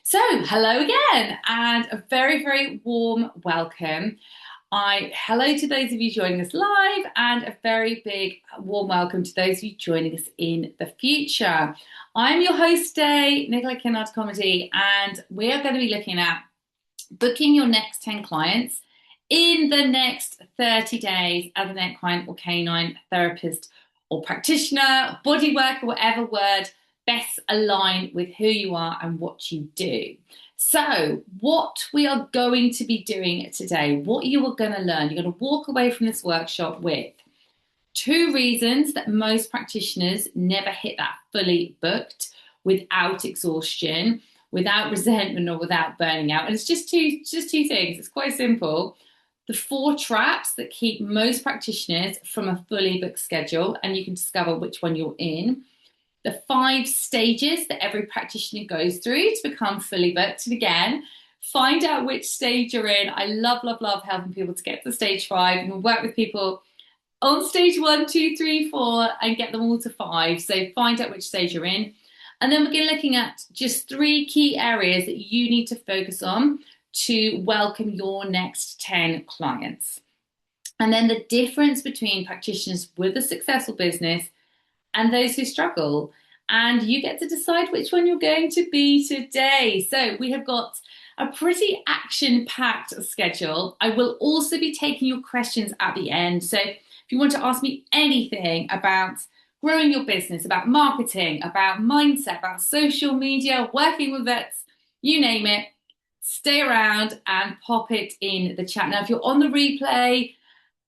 So, hello again, and a very, very warm welcome. Hello to those of you joining us live, and a very big warm welcome to those of you joining us in the future. I'm your host today, Nicola Kinnard Comedy, and we are going to be looking at booking your next 10 clients in the next 30 days as an equine or canine therapist or practitioner, body worker, whatever word best align with who you are and what you do. So, what we are going to be doing today, what you are going to learn, you're going to walk away from this workshop with two reasons that most practitioners never hit that fully booked without exhaustion, without resentment, or without burning out. And it's just two things. It's quite simple. The four traps that keep most practitioners from a fully booked schedule, and you can discover which one you're in. The 5 stages that every practitioner goes through to become fully booked. And again, find out which stage you're in. I love, love, love helping people to get to stage 5. And we work with people on stage 1, 2, 3, 4, and get them all to 5. So find out which stage you're in. And then we're going to be looking at just 3 key areas that you need to focus on to welcome your next 10 clients. And then the difference between practitioners with a successful business and those who struggle. And you get to decide which one you're going to be today. So we have got a pretty action-packed schedule. I will also be taking your questions at the end. So if you want to ask me anything about growing your business, about marketing, about mindset, about social media, working with vets, you name it, stay around and pop it in the chat. Now, if you're on the replay,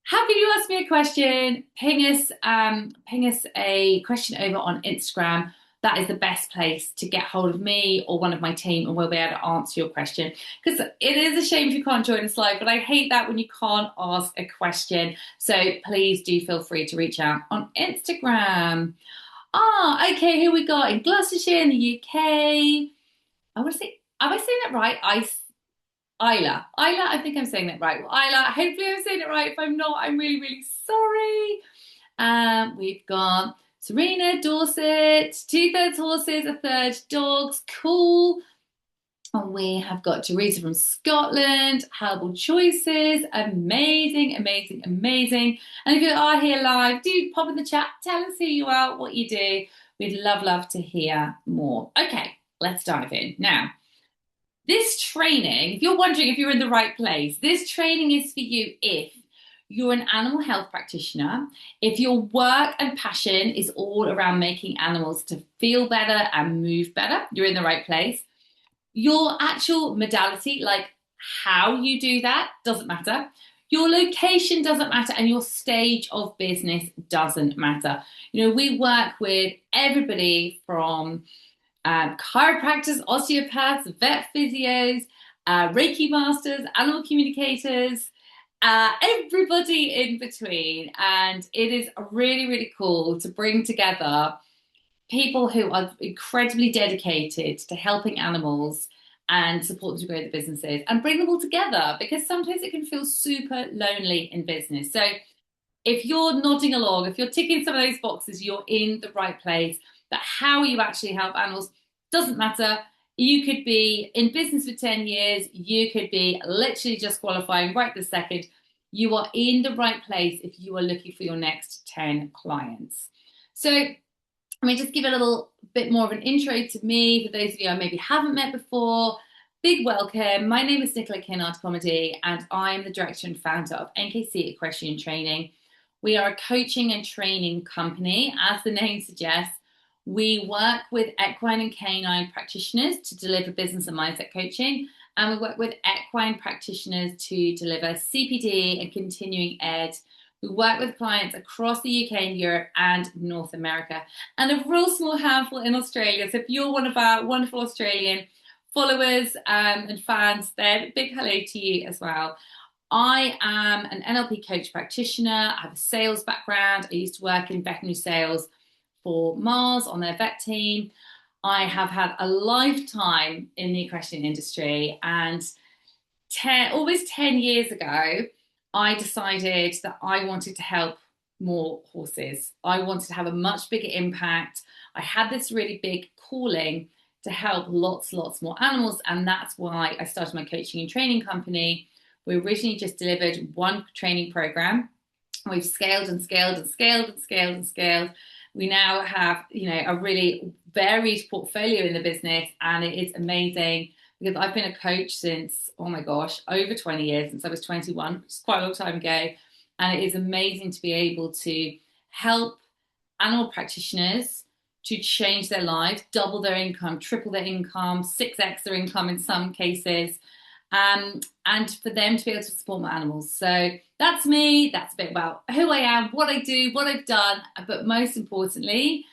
how can you ask me a question? Ping us a question over on Instagram. That is the best place to get hold of me or one of my team, and we'll be able to answer your question. Because it is a shame if you can't join us live, but I hate that when you can't ask a question. So please do feel free to reach out on Instagram. Okay, here we go. In Gloucestershire in the UK. I want to say, am I saying that right? Isla, I think I'm saying that right. Well, Isla, hopefully I'm saying it right. If I'm not, I'm really, really sorry. We've got Serena, Dorset, 2/3 horses, 1/3 dogs. Cool. And we have got Teresa from Scotland, Herbal Choices. Amazing, amazing, amazing. And if you are here live, do pop in the chat. Tell us who you are, what you do. We'd love, love to hear more. Okay, let's dive in. Now, this training, if you're wondering if you're in the right place, this training is for you if you're an animal health practitioner, if your work and passion is all around making animals to feel better and move better, you're in the right place. Your actual modality, like how you do that, doesn't matter. Your location doesn't matter, and your stage of business doesn't matter. You know, we work with everybody from chiropractors, osteopaths, vet physios, Reiki masters, animal communicators, everybody in between. And it is really, really cool to bring together people who are incredibly dedicated to helping animals and support them to grow their businesses and bring them all together, because sometimes it can feel super lonely in business. So if you're nodding along, if you're ticking some of those boxes, you're in the right place. But how you actually help animals doesn't matter. You could be in business for 10 years. You could be literally just qualifying right this second. You are in the right place if you are looking for your next 10 clients. So let me just give a little bit more of an intro to me for those of you I maybe haven't met before. Big welcome. My name is Nicola Kinnard Comedy, and I'm the director and founder of NKC Equestrian Training. We are a coaching and training company. As the name suggests, we work with equine and canine practitioners to deliver business and mindset coaching, and we work with equine practitioners to deliver CPD and continuing ed. We work with clients across the UK and Europe and North America, and a real small handful in Australia. So if you're one of our wonderful Australian followers and fans, then big hello to you as well. I am an NLP coach practitioner. I have a sales background. I used to work in veterinary sales for Mars on their vet team. I have had a lifetime in the equestrian industry, and almost 10 years ago, I decided that I wanted to help more horses. I wanted to have a much bigger impact. I had this really big calling to help lots more animals. And that's why I started my coaching and training company. We originally just delivered one training program. We've scaled and scaled and scaled and scaled and scaled. We now have, a really varied portfolio in the business, and it is amazing because I've been a coach since, oh my gosh, over 20 years, since I was 21, which is quite a long time ago. And it is amazing to be able to help animal practitioners to change their lives, double their income, triple their income, 6x their income in some cases, and for them to be able to support my animals. So that's me. That's a bit about who I am, what I do, what I've done, but most importantly,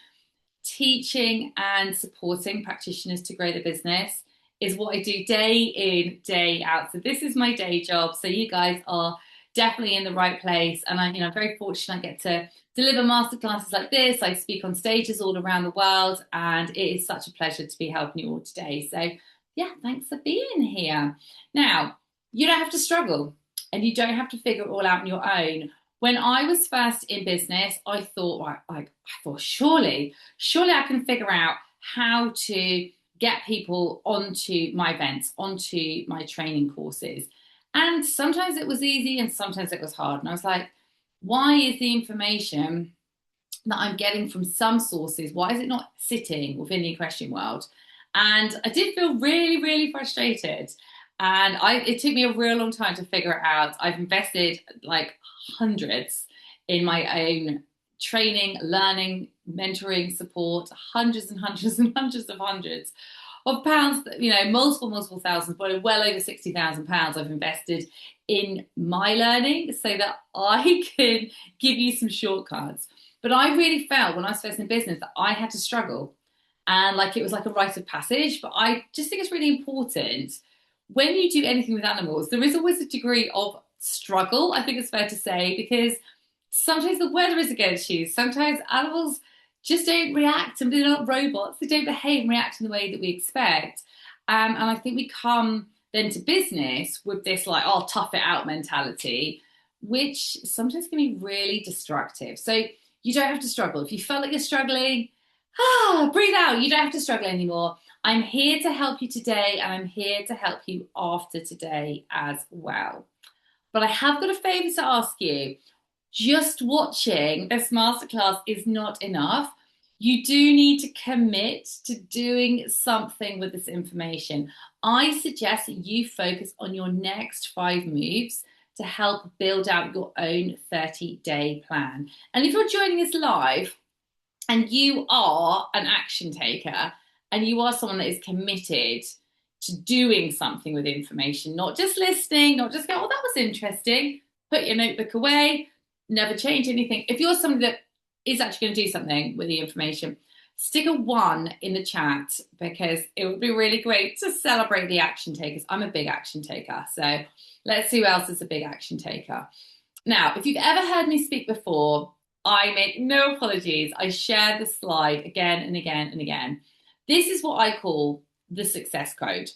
teaching and supporting practitioners to grow their business is what I do day in, day out. So this is my day job. So you guys are definitely in the right place. And I'm very fortunate I get to deliver masterclasses like this. I speak on stages all around the world, and it is such a pleasure to be helping you all today. So yeah, thanks for being here. Now, you don't have to struggle and you don't have to figure it all out on your own. When I was first in business, I thought, surely I can figure out how to get people onto my events, onto my training courses. And sometimes it was easy and sometimes it was hard. And I was like, why is the information that I'm getting from some sources, why is it not sitting within the equestrian world? And I did feel really, really frustrated. And it took me a real long time to figure it out. I've invested like hundreds in my own training, learning, mentoring, support, hundreds and hundreds and hundreds of pounds, multiple thousands, but well over £60,000 I've invested in my learning so that I can give you some shortcuts. But I really felt when I was first in business that I had to struggle, and like it was like a rite of passage. But I just think it's really important when you do anything with animals, there is always a degree of struggle, I think it's fair to say, because sometimes the weather is against you. Sometimes animals just don't react, and they're not robots. They don't behave and react in the way that we expect. And I think we come then to business with this like, oh, tough it out mentality, which sometimes can be really destructive. So you don't have to struggle. If you felt like you're struggling, breathe out. You don't have to struggle anymore. I'm here to help you today, and I'm here to help you after today as well. But I have got a favor to ask you. Just watching this masterclass is not enough. You do need to commit to doing something with this information. I suggest that you focus on your next 5 moves to help build out your own 30-day plan. And if you're joining us live and you are an action taker and you are someone that is committed to doing something with information, not just listening, not just go, oh, that was interesting, put your notebook away, never change anything. If you're somebody that is actually going to do something with the information, stick a 1 in the chat, because it would be really great to celebrate the action takers. I'm a big action taker, so let's see who else is a big action taker. Now, if you've ever heard me speak before, I make no apologies. I share the slide again and again and again. This is what I call the success code.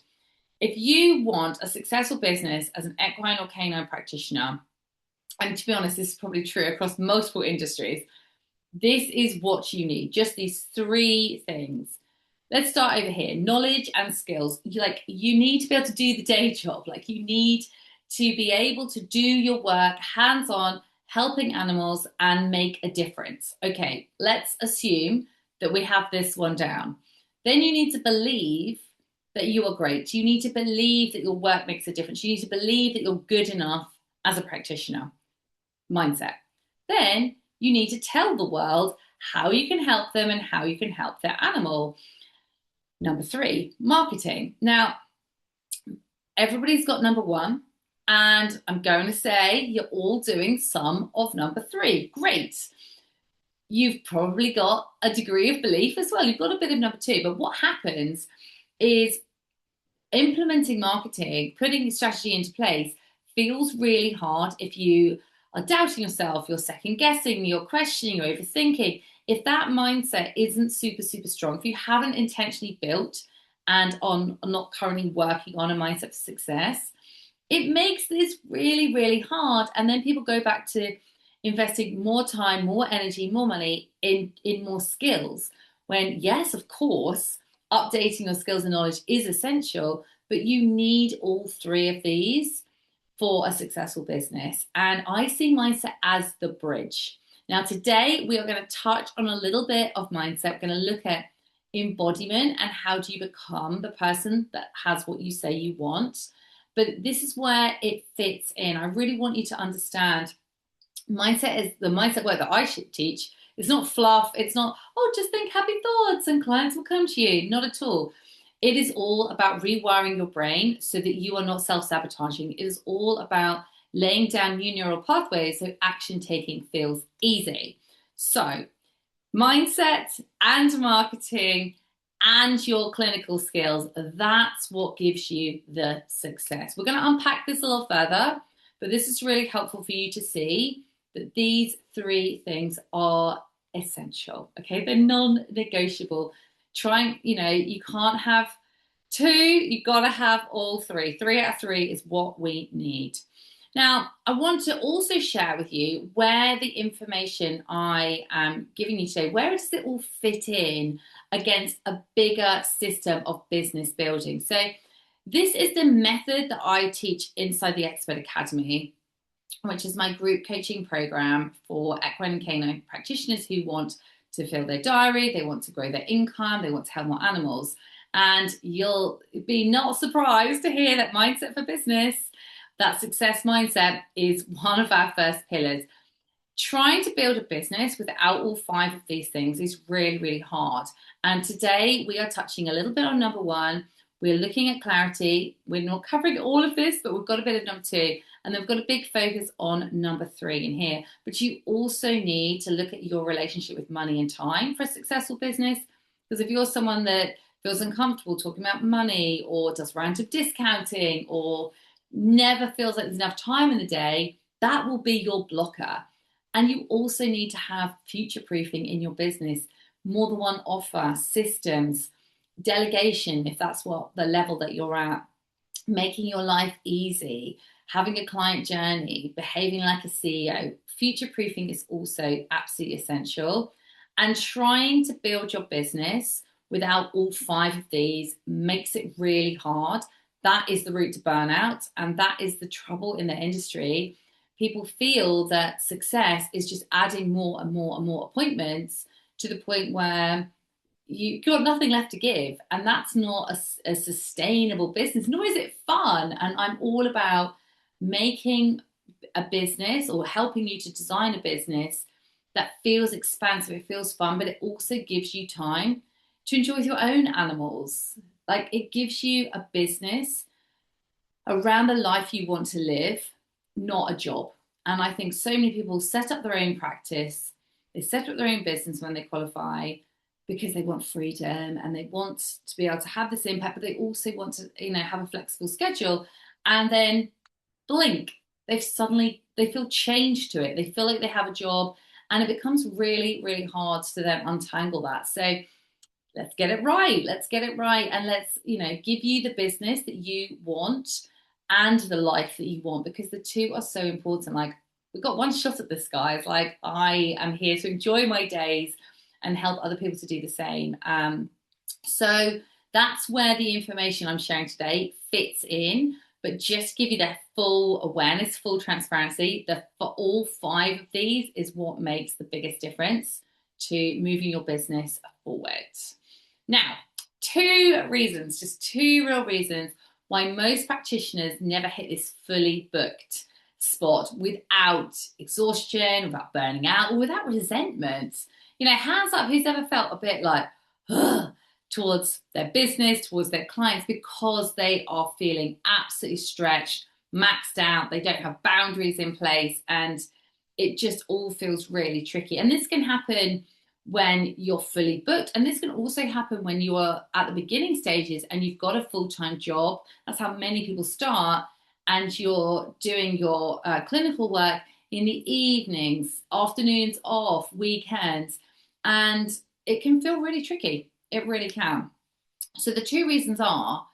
If you want a successful business as an equine or canine practitioner, and to be honest, this is probably true across multiple industries, this is what you need, just these 3 things. Let's start over here. Knowledge and skills. You need to be able to do the day job. You need to be able to do your work hands-on, helping animals and make a difference. Okay, let's assume that we have this one down. Then you need to believe that you are great. You need to believe that your work makes a difference. You need to believe that you're good enough as a practitioner. Mindset. Then you need to tell the world how you can help them and how you can help their animal. Number 3, marketing. Now, everybody's got number 1, and I'm going to say you're all doing some of number 3. Great. You've probably got a degree of belief as well. You've got a bit of number 2, but what happens is implementing marketing, putting your strategy into place feels really hard if you are doubting yourself, you're second guessing, you're questioning, you're overthinking. If that mindset isn't super strong, if you haven't intentionally built and are not currently working on a mindset for success, it makes this really hard. And then people go back to investing more time, more energy, more money in more skills, when yes, of course, updating your skills and knowledge is essential, but you need all three of these for a successful business. And I see mindset as the bridge. Now, today we are going to touch on a little bit of mindset. We're going to look at embodiment and how do you become the person that has what you say you want. But this is where it fits in. I really want you to understand mindset is the mindset work that I should teach. It's not fluff. It's not, oh, just think happy thoughts and clients will come to you. Not at all. It is all about rewiring your brain so that you are not self-sabotaging. It is all about laying down new neural pathways so action taking feels easy. So mindset and marketing and your clinical skills, that's what gives you the success. We're going to unpack this a little further, but this is really helpful for you to see that these three things are essential. Okay, they're non-negotiable. You can't have two, you got to have all three. 3 out of 3 is what we need. Now, I want to also share with you where the information I am giving you today, where does it all fit in against a bigger system of business building? So this is the method that I teach inside the Expert Academy, which is my group coaching program for equine and canine practitioners who want to fill their diary, they want to grow their income, they want to help more animals. And you'll be not surprised to hear that mindset for business, that success mindset, is one of our first pillars. Trying to build a business without all 5 of these things is really, really hard. And today we are touching a little bit on number 1. We're looking at clarity. We're not covering all of this, but we've got a bit of number 2. And then we've got a big focus on number 3 in here. But you also need to look at your relationship with money and time for a successful business. Because if you're someone that feels uncomfortable talking about money or does random discounting or never feels like there's enough time in the day, that will be your blocker. And you also need to have future proofing in your business, more than one offer, systems, delegation, if that's what the level that you're at, making your life easy, having a client journey, behaving like a CEO. Future proofing is also absolutely essential. And trying to build your business without all 5 of these makes it really hard. That is the route to burnout, and that is the trouble in the industry. People feel that success is just adding more and more and more appointments to the point where you've got nothing left to give. And that's not a sustainable business, nor is it fun. And I'm all about making a business or helping you to design a business that feels expansive, it feels fun, but it also gives you time to enjoy your own animals. Like, it gives you a business around the life you want to live, not a job. And I think so many people set up their own practice, they set up their own business when they qualify because they want freedom and they want to be able to have this impact, but they also want to, have a flexible schedule. And then blink, they feel changed to it. They feel like they have a job, and it becomes really, really hard to then untangle that. So let's get it right. Let's get it right. And let's, give you the business that you want and the life that you want, because the two are so important. Like, we've got one shot at this, guys. Like, I am here to enjoy my days and help other people to do the same. So that's where the information I'm sharing today fits in. But just give you that full awareness, full transparency, that for all 5 of these is what makes the biggest difference to moving your business forward. Now, 2 reasons, just 2 real reasons why most practitioners never hit this fully booked spot without exhaustion, without burning out, or without resentment. Hands up, who's ever felt a bit like, ugh, towards their business, towards their clients, because they are feeling absolutely stretched, maxed out, they don't have boundaries in place, and it just all feels really tricky. And this can happen when you're fully booked, and this can also happen when you are at the beginning stages and you've got a full-time job. That's how many people start, and you're doing your clinical work in the evenings, afternoons off, weekends, and it can feel really tricky. It really can. So the 2 reasons are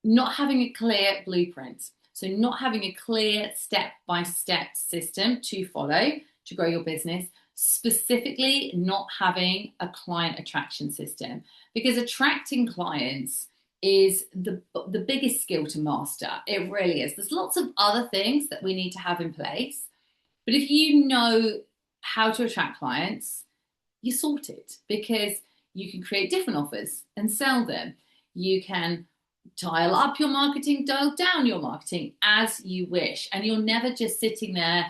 not having a clear blueprint. So not having a clear step-by-step system to follow to grow your business. specifically not having a client attraction system, because attracting clients is the biggest skill to master. It really is. There's lots of other things that we need to have in place, but if you know how to attract clients, you're sorted, because you can create different offers and sell them. You can dial up your marketing, dial down your marketing as you wish. And you're never just sitting there,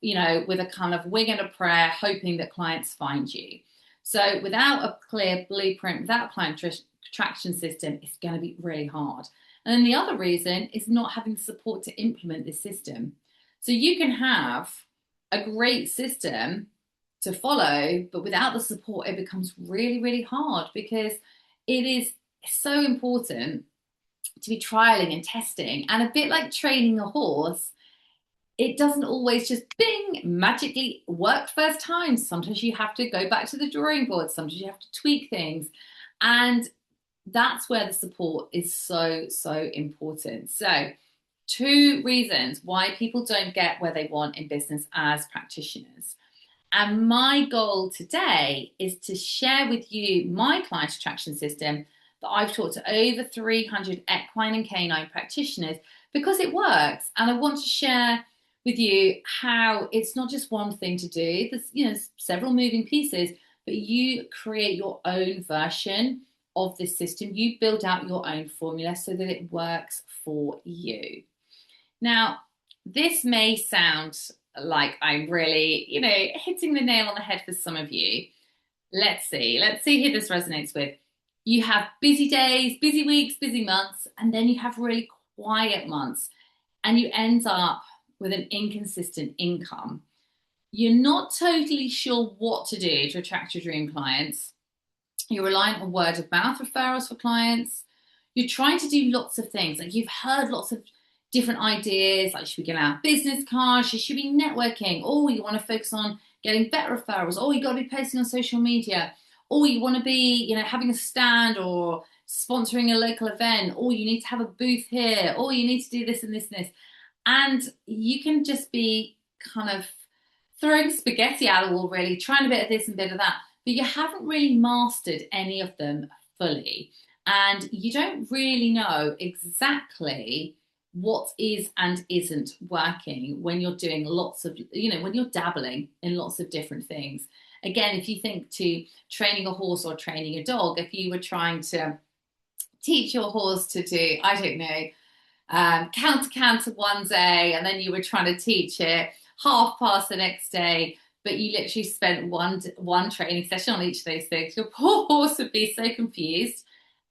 with a kind of wing and a prayer, hoping that clients find you. So without a clear blueprint, without a client attraction system, it's going to be really hard. And then the other reason is not having support to implement this system. So you can have a great system to follow, but without the support, it becomes really, really hard, because it is so important to be trialing and testing. And a bit like training a horse, it doesn't always just bing, magically work first time. Sometimes you have to go back to the drawing board. Sometimes you have to tweak things. And that's where the support is so, so important. So 2 reasons why people don't get where they want in business as practitioners. And my goal today is to share with you my client attraction system that I've taught to over 300 equine and canine practitioners, because it works. And I want to share with you how it's not just one thing to do. There's several moving pieces, but you create your own version of this system. You build out your own formula so that it works for you. Now, this may sound like I'm really, hitting the nail on the head for some of you. Let's see who this resonates with. You have busy days, busy weeks, busy months, and then you have really quiet months, and you end up with an inconsistent income. You're not totally sure what to do to attract your dream clients. You're reliant on word of mouth referrals for clients. You're trying to do lots of things. Like, you've heard lots of different ideas, like, should we get out business cards? You should be networking. Or you want to focus on getting better referrals. Or you got to be posting on social media. Or you want to be, having a stand or sponsoring a local event. Or you need to have a booth here. Or you need to do this and this and this. And you can just be kind of throwing spaghetti at the wall, really, trying a bit of this and a bit of that. But you haven't really mastered any of them fully. And you don't really know exactly what is and isn't working when you're doing lots of, when you're dabbling in lots of different things. Again, if you think to training a horse or training a dog, if you were trying to teach your horse to do, I don't know, counter one day, and then you were trying to teach it half past the next day, but you literally spent one training session on each of those things, your poor horse would be so confused,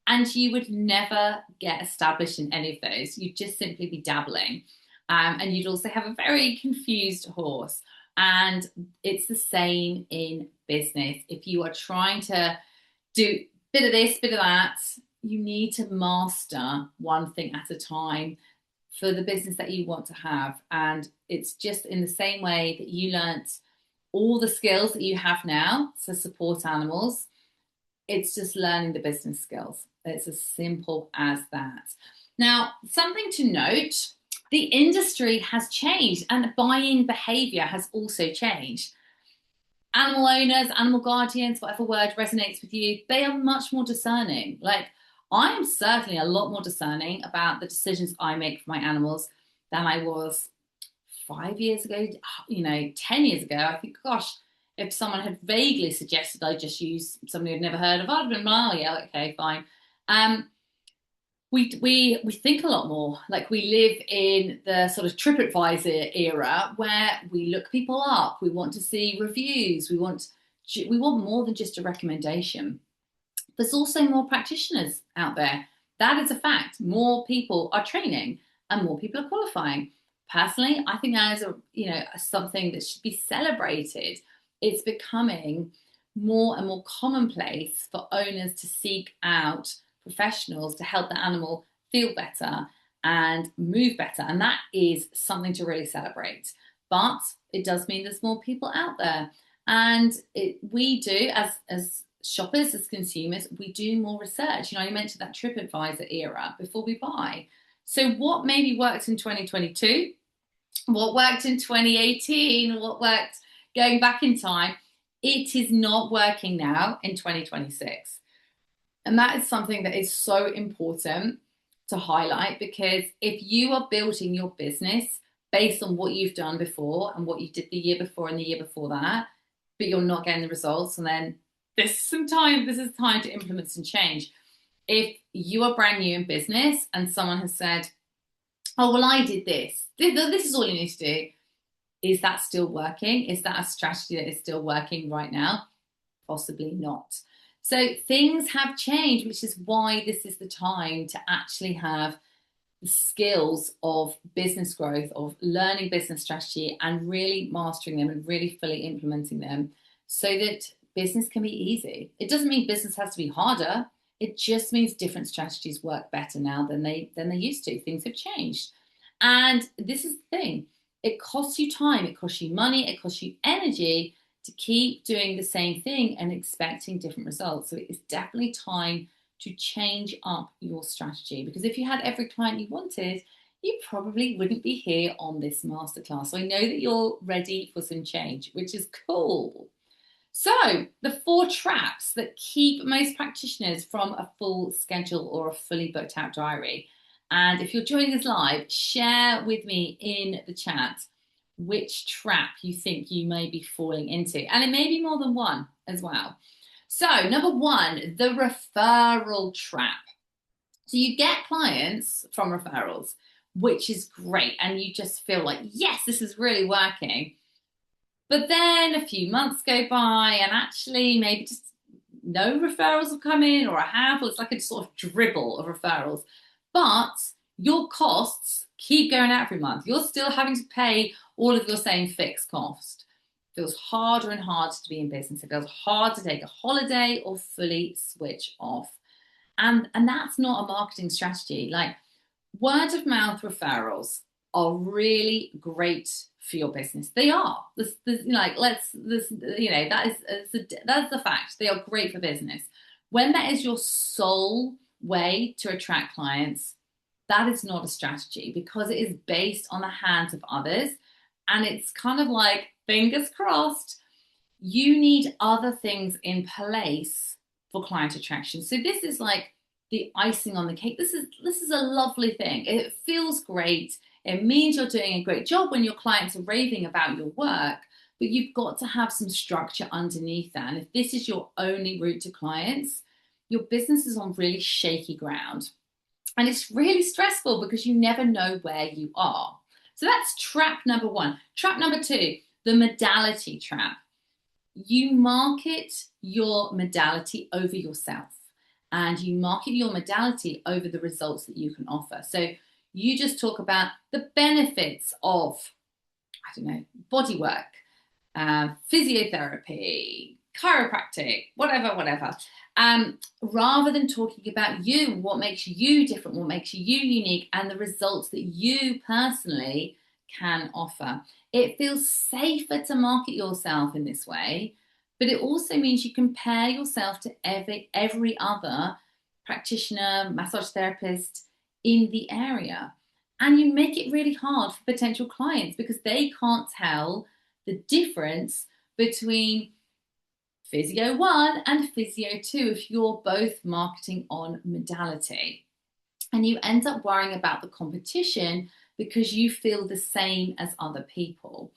and you would never get established in any of those. You'd just simply be dabbling. And you'd also have a very confused horse. And it's the same in business. If you are trying to do a bit of this, bit of that, you need to master one thing at a time for the business that you want to have. And it's just in the same way that you learnt all the skills that you have now to support animals, it's just learning the business skills. It's as simple as that. Now, something to note, the industry has changed and buying behavior has also changed. Animal owners, animal guardians, whatever word resonates with you, they are much more discerning. Like, I am certainly a lot more discerning about the decisions I make for my animals than I was 5 years ago, 10 years ago. I think, gosh, if someone had vaguely suggested I just use somebody I'd never heard of, I'd have been, well, yeah, okay, fine. We think a lot more. Like, we live in the sort of TripAdvisor era where we look people up. We want to see reviews. We want more than just a recommendation. There's also more practitioners out there. That is a fact. More people are training and more people are qualifying. Personally, I think that is something that should be celebrated. It's becoming more and more commonplace for owners to seek out professionals to help the animal feel better and move better. And that is something to really celebrate. But it does mean there's more people out there. And we do, as shoppers, as consumers, we do more research. You mentioned that TripAdvisor era before we buy. So what maybe worked in 2022, what worked in 2018, what worked going back in time, It is not working now in 2026. And that is something that is so important to highlight, because if you are building your business based on what you've done before and what you did the year before and the year before that, but you're not getting the results, and then this is time to implement some change. If you are brand new in business and someone has said, oh, well, I did this. This is all you need to do. Is that still working? Is that a strategy that is still working right now? Possibly not. So things have changed, which is why this is the time to actually have the skills of business growth, of learning business strategy and really mastering them and really fully implementing them so that business can be easy. It doesn't mean business has to be harder. It just means different strategies work better now than they used to. Things have changed. And this is the thing. It costs you time, it costs you money, it costs you energy to keep doing the same thing and expecting different results. So it's definitely time to change up your strategy, because if you had every client you wanted, you probably wouldn't be here on this masterclass. So I know that you're ready for some change, which is cool. So the 4 traps that keep most practitioners from a full schedule or a fully booked out diary. And if you're joining us live, share with me in the chat which trap you think you may be falling into. And it may be more than one as well. So number 1, the referral trap. So you get clients from referrals, which is great. And you just feel like, yes, this is really working. But then a few months go by and actually maybe just no referrals have come in, or a handful. It's like a sort of dribble of referrals. But your costs keep going out every month. You're still having to pay all of your same fixed cost. It feels harder and harder to be in business. It feels hard to take a holiday or fully switch off. And that's not a marketing strategy. Like, word of mouth referrals are really great for your business. They are. That's the fact. They are great for business. When that is your sole way to attract clients, that is not a strategy, because it is based on the hands of others. And it's kind of like, fingers crossed, you need other things in place for client attraction. So this is like the icing on the cake. This is a lovely thing. It feels great. It means you're doing a great job when your clients are raving about your work, but you've got to have some structure underneath that. And if this is your only route to clients, your business is on really shaky ground. And it's really stressful because you never know where you are. So that's trap number 1. Trap number 2, the modality trap. You market your modality over yourself, and you market your modality over the results that you can offer. So you just talk about the benefits of, I don't know, body work, physiotherapy, chiropractic, whatever, rather than talking about you, what makes you different, what makes you unique, and the results that you personally can offer. It feels safer to market yourself in this way, but it also means you compare yourself to every other practitioner, massage therapist in the area. And you make it really hard for potential clients because they can't tell the difference between Physio 1 and Physio 2 if you're both marketing on modality. And you end up worrying about the competition because you feel the same as other people.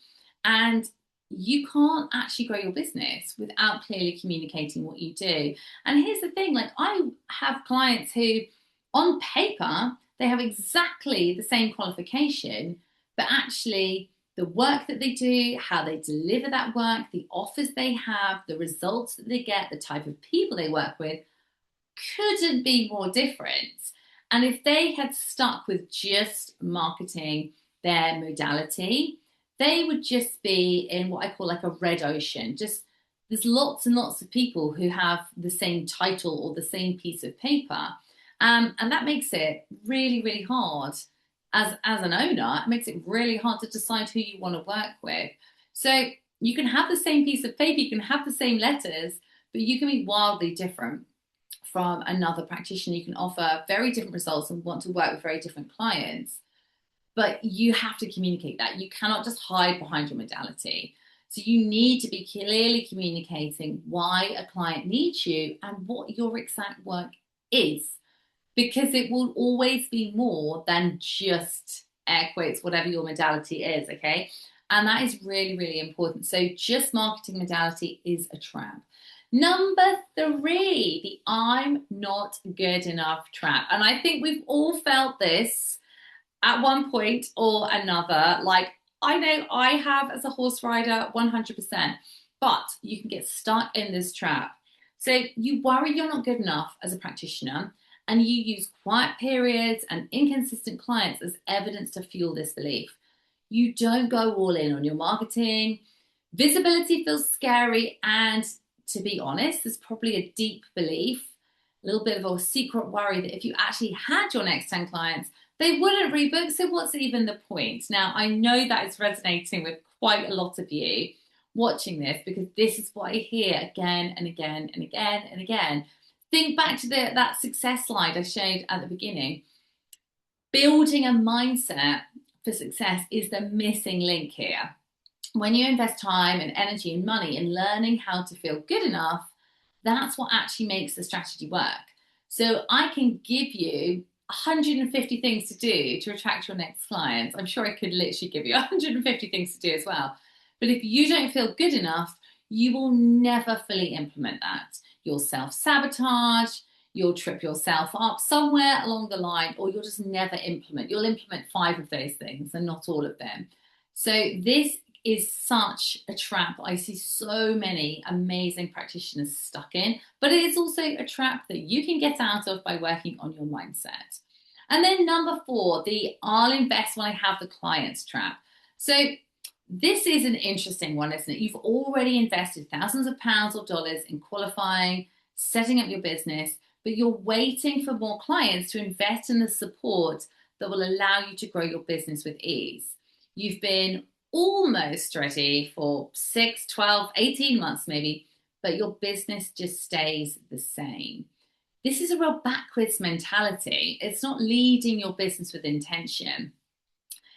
And you can't actually grow your business without clearly communicating what you do. And here's the thing, like, I have clients who on paper, they have exactly the same qualification, but actually the work that they do, how they deliver that work, the offers they have, the results that they get, the type of people they work with couldn't be more different. And if they had stuck with just marketing their modality, they would just be in what I call like a red ocean. Just there's lots and lots of people who have the same title or the same piece of paper. And that makes it really, really hard as an owner. It makes it really hard to decide who you want to work with. So you can have the same piece of paper, you can have the same letters, but you can be wildly different from another practitioner. You can offer very different results and want to work with very different clients. But you have to communicate that. You cannot just hide behind your modality. So you need to be clearly communicating why a client needs you and what your exact work is, because it will always be more than just air quotes, whatever your modality is, okay? And that is really, really important. So just marketing modality is a trap. Number three, the I'm not good enough trap. And I think we've all felt this at one point or another. Like, I know I have as a horse rider 100%, but you can get stuck in this trap. So you worry you're not good enough as a practitioner, and you use quiet periods and inconsistent clients as evidence to fuel this belief. You don't go all in on your marketing. Visibility feels scary, and to be honest, there's probably a deep belief, a little bit of a secret worry that if you actually had your next 10 clients, they wouldn't rebook, so what's even the point? Now, I know that is resonating with quite a lot of you watching this, because this is what I hear again and again and again and again. Think back to that success slide I showed at the beginning. Building a mindset for success is the missing link here. When you invest time and energy and money in learning how to feel good enough, that's what actually makes the strategy work. So I can give you 150 things to do to attract your next clients. I'm sure I could literally give you 150 things to do as well. But if you don't feel good enough, you will never fully implement that. You'll self-sabotage, you'll trip yourself up somewhere along the line, or you'll just never implement. You'll implement 5 of those things and not all of them. So this is such a trap I see so many amazing practitioners stuck in, but it is also a trap that you can get out of by working on your mindset. And then number 4, the I'll invest when I have the clients trap. So this is an interesting one, isn't it? You've already invested thousands of pounds or dollars in qualifying, setting up your business, but you're waiting for more clients to invest in the support that will allow you to grow your business with ease. You've been almost ready for 6, 12, 18 months maybe, but your business just stays the same. This is a real backwards mentality. It's not leading your business with intention.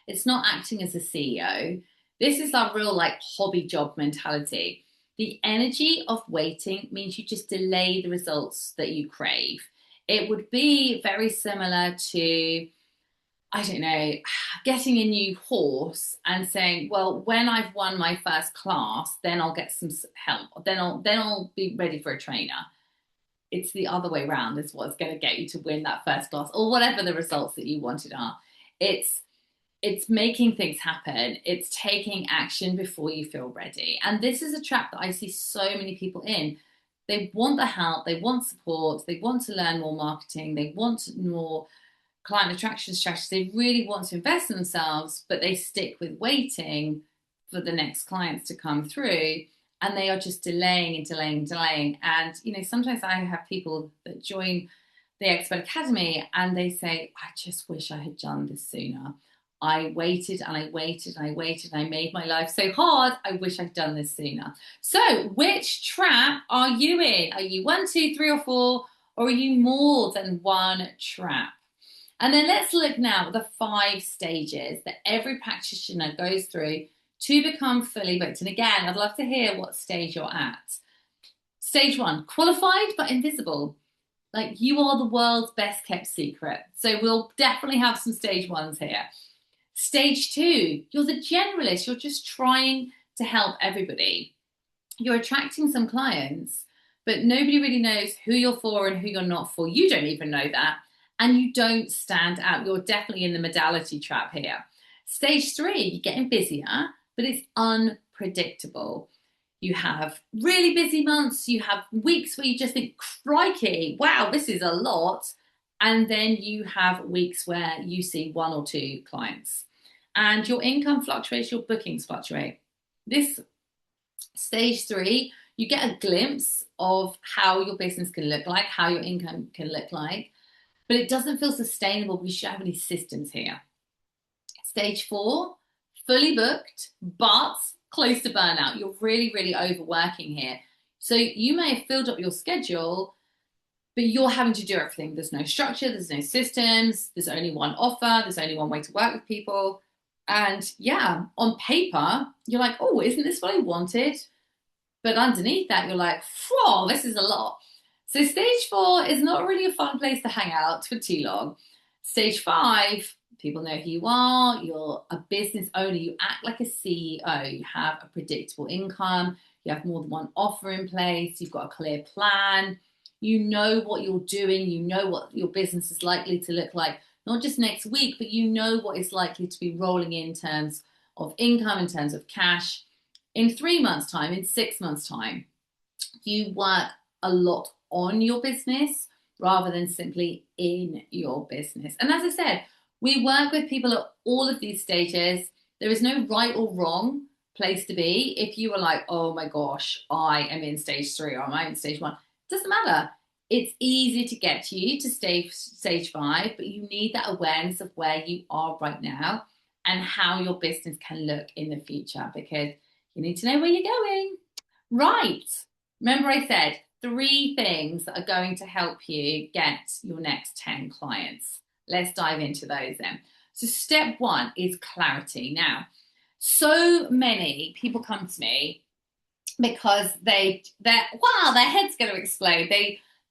It's not acting as a CEO. This is our real hobby job mentality. The energy of waiting means you just delay the results that you crave. It would be very similar to, I don't know, getting a new horse and saying, well, when I've won my first class, then I'll get some help. Then I'll be ready for a trainer. It's the other way around is what's going to get you to win that first class, or whatever the results that you wanted are. It's making things happen. It's taking action before you feel ready. And this is a trap that I see so many people in. They want the help, they want support, they want to learn more marketing, they want more client attraction strategies, they really want to invest in themselves, but they stick with waiting for the next clients to come through, and they are just delaying and delaying and delaying. And sometimes I have people that join the Expert Academy and they say, I just wish I had done this sooner. I waited and I waited and I waited and I made my life so hard. I wish I'd done this sooner. So which trap are you in? Are you 1, 2, 3, or 4, or are you more than one trap? And then let's look now at the 5 stages that every practitioner goes through to become fully booked. And again, I'd love to hear what stage you're at. Stage 1, qualified but invisible. Like, you are the world's best kept secret. So we'll definitely have some stage 1s here. Stage 2, you're the generalist. You're just trying to help everybody. You're attracting some clients, but nobody really knows who you're for and who you're not for. You don't even know that. And you don't stand out. You're definitely in the modality trap here. Stage 3, you're getting busier, but it's unpredictable. You have really busy months. You have weeks where you just think, crikey, wow, this is a lot. And then you have weeks where you see 1 or 2 clients. And your income fluctuates, your bookings fluctuate. This stage 3, you get a glimpse of how your business can look like, how your income can look like, but it doesn't feel sustainable because you don't have any systems here. Stage 4, fully booked, but close to burnout. You're really, really overworking here. So you may have filled up your schedule, but you're having to do everything. There's no structure, there's no systems, there's only one offer, there's only one way to work with people. And yeah, on paper, you're like, oh, isn't this what I wanted? But underneath that, you're like, whoa, this is a lot. So stage 4 is not really a fun place to hang out for too long. Stage 5, people know who you are. You're a business owner. You act like a CEO. You have a predictable income. You have more than one offer in place. You've got a clear plan. You know what you're doing. You know what your business is likely to look like, not just next week, but you know what is likely to be rolling in terms of income, in terms of cash in 3 months' time, in 6 months' time. You work a lot on your business rather than simply in your business. And as I said, we work with people at all of these stages. There is no right or wrong place to be. If you were like, oh my gosh, I am in stage 3 or I'm in stage 1, it doesn't matter. It's easy to get you to stage 5, but you need that awareness of where you are right now and how your business can look in the future, because you need to know where you're going. Right. Remember, I said 3 things that are going to help you get your next 10 clients. Let's dive into those then. So, step 1 is clarity. Now, so many people come to me because their head's going to explode.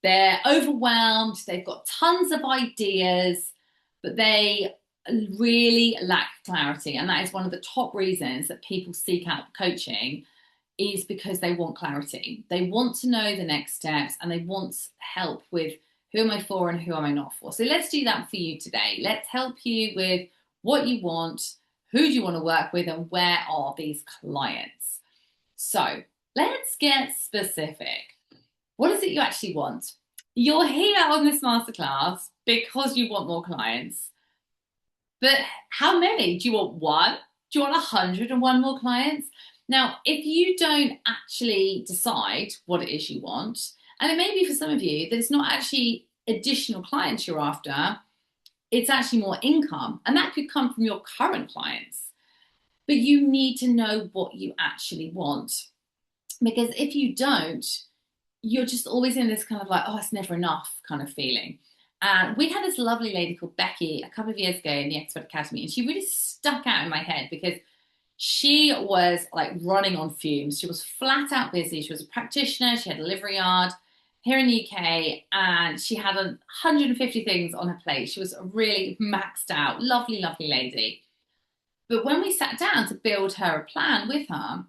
They're overwhelmed. They've got tons of ideas, but they really lack clarity. And that is one of the top reasons that people seek out coaching, is because they want clarity. They want to know the next steps and they want help with who am I for and who am I not for. So let's do that for you today. Let's help you with what you want, who do you want to work with, and where are these clients. So let's get specific. What is it you actually want? You're here on this masterclass because you want more clients. But how many? Do you want 1? Do you want 101 more clients? Now, if you don't actually decide what it is you want, and it may be for some of you that it's not actually additional clients you're after, it's actually more income. And that could come from your current clients. But you need to know what you actually want. Because if you don't, you're just always in this kind of like, oh, it's never enough kind of feeling. And we had this lovely lady called Becky a couple of years ago in the Expert Academy, and she really stuck out in my head because she was like running on fumes. She was flat out busy. She was a practitioner. She had a livery yard here in the UK, and she had 150 things on her plate. She was a really maxed out, lovely, lovely lady. But when we sat down to build her a plan with her,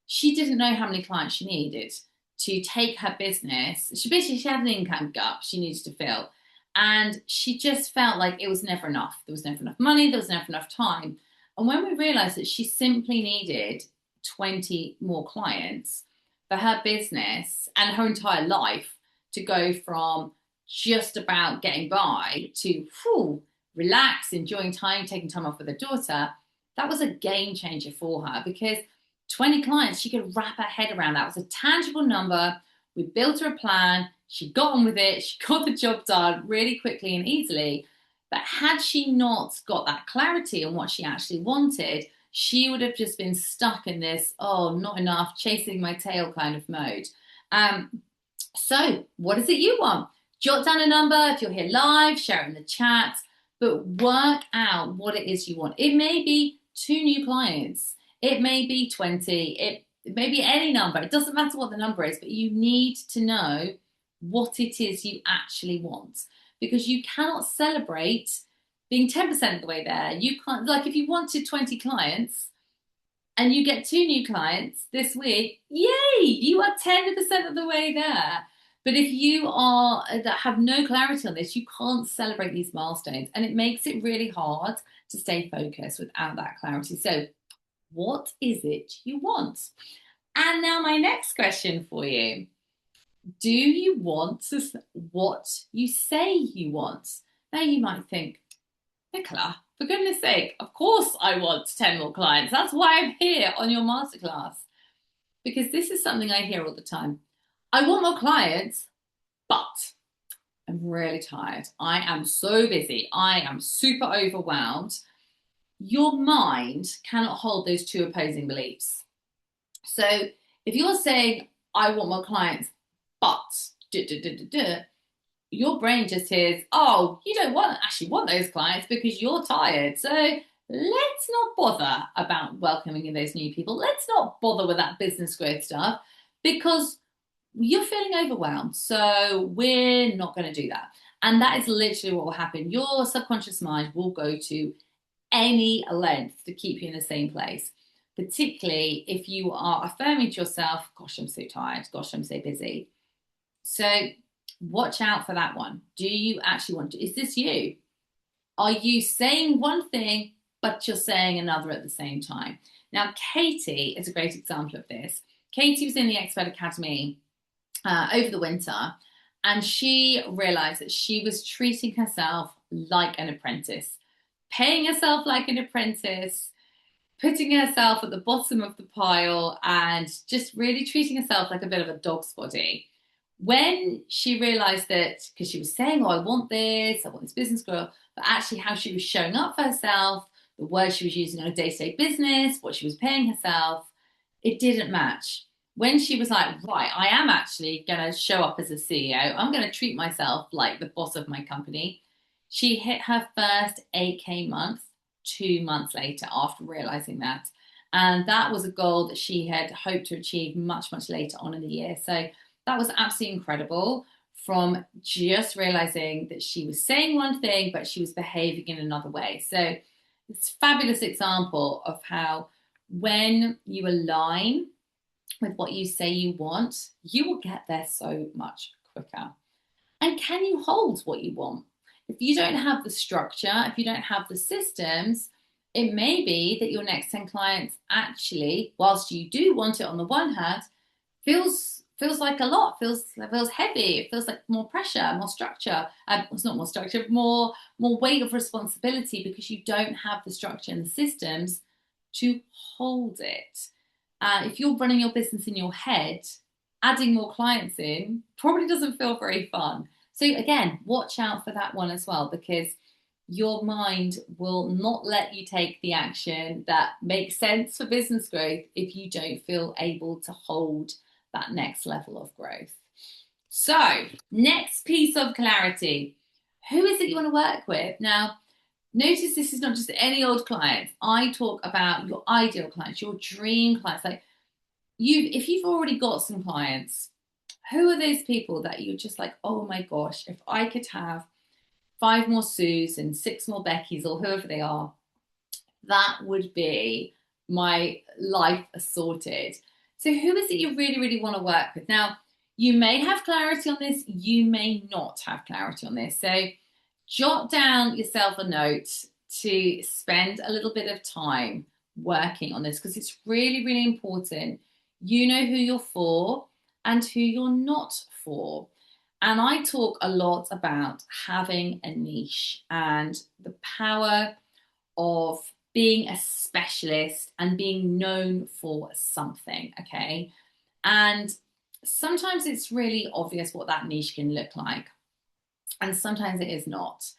she didn't know how many clients she needed to take her business. She had an income gap she needed to fill. And she just felt like it was never enough. There was never enough money. There was never enough time. And when we realized that she simply needed 20 more clients for her business and her entire life to go from just about getting by to relax, enjoying time, taking time off with her daughter, that was a game changer for her, because 20 clients, she could wrap her head around. That was a tangible number. We built her a plan. She got on with it. She got the job done really quickly and easily. But had she not got that clarity on what she actually wanted, she would have just been stuck in this, oh, not enough, chasing my tail kind of mode. So what is it you want? Jot down a number. If you're here live, share it in the chat, but work out what it is you want. It may be 2 new clients. It may be 20. It may be any number. It doesn't matter what the number is, but you need to know what it is you actually want, because you cannot celebrate being 10% of the way there. You can't, like, if you wanted 20 clients and you get 2 new clients this week, yay, you are 10% of the way there. But if you are that have no clarity on this, you can't celebrate these milestones, and it makes it really hard to stay focused without that clarity. So what is it you want? And now my next question for you. Do you want what you say you want? Now you might think, Nicola, for goodness sake, of course I want 10 more clients. That's why I'm here on your masterclass. Because this is something I hear all the time. I want more clients, but I'm really tired. I am so busy. I am super overwhelmed. Your mind cannot hold those 2 opposing beliefs. So if you're saying, I want more clients, but your brain just hears, oh, you don't actually want those clients because you're tired. So let's not bother about welcoming in those new people. Let's not bother with that business growth stuff because you're feeling overwhelmed. So we're not going to do that. And that is literally what will happen. Your subconscious mind will go to any length to keep you in the same place, particularly if you are affirming to yourself, gosh, I'm so tired. Gosh, I'm so busy. So watch out for that one. Do you actually want to? Is this you? Are you saying one thing, but you're saying another at the same time? Now, Katie is a great example of this. Katie was in the Expert Academy over the winter, and she realized that she was treating herself like an apprentice, paying herself like an apprentice, putting herself at the bottom of the pile, and just really treating herself like a bit of a dog's body. When she realized that, because she was saying, oh, I want this business girl, but actually how she was showing up for herself, the words she was using on a day-to-day business, what she was paying herself, it didn't match. When she was like, right, I am actually going to show up as a CEO, I'm going to treat myself like the boss of my company. She hit her first 8K month 2 months later after realizing that. And that was a goal that she had hoped to achieve much, much later on in the year. So that was absolutely incredible, from just realizing that she was saying one thing, but she was behaving in another way. So it's a fabulous example of how when you align with what you say you want, you will get there so much quicker. And can you hold what you want? If you don't have the structure, if you don't have the systems, it may be that your next 10 clients actually, whilst you do want it on the one hand, feels like a lot, feels heavy, it feels like more pressure, more structure. It's not more structure, more weight of responsibility, because you don't have the structure and the systems to hold it. If you're running your business in your head, adding more clients in probably doesn't feel very fun. So again, watch out for that one as well, because your mind will not let you take the action that makes sense for business growth if you don't feel able to hold that next level of growth. So, next piece of clarity. Who is it you want to work with? Now, notice this is not just any old clients. I talk about your ideal clients, your dream clients. Like if you've already got some clients, who are those people that you're just like, oh my gosh, if I could have 5 more Sues and 6 more Beckys, or whoever they are, that would be my life sorted. So who is it you really, really want to work with? Now, you may have clarity on this, you may not have clarity on this. So jot down yourself a note to spend a little bit of time working on this, because it's really, really important. You know who you're for and who you're not for. And I talk a lot about having a niche and the power of being a specialist and being known for something, okay? And sometimes it's really obvious what that niche can look like, and sometimes it is not.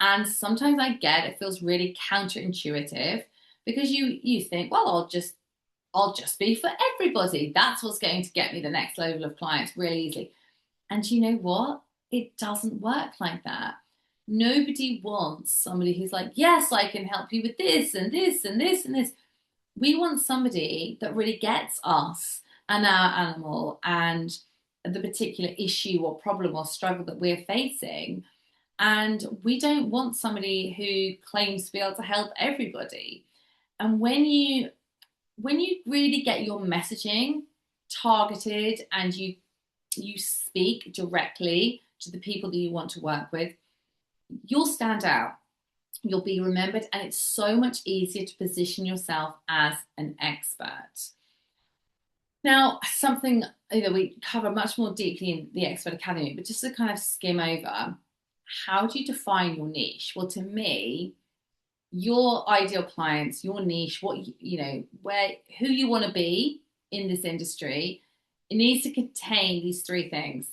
And sometimes I get it feels really counterintuitive, because you think, well, I'll just be for everybody. That's what's going to get me the next level of clients really easily. And you know what? It doesn't work like that. Nobody wants somebody who's like, yes, I can help you with this and this and this and this. We want somebody that really gets us and our animal and the particular issue or problem or struggle that we're facing. And we don't want somebody who claims to be able to help everybody. And when you really get your messaging targeted and you speak directly to the people that you want to work with, you'll stand out. You'll be remembered, and it's so much easier to position yourself as an expert. Now, something we cover much more deeply in the Expert Academy, but just to kind of skim over, how do you define your niche? Well, to me, your ideal clients, your niche, what who you want to be in this industry, it needs to contain these 3 things.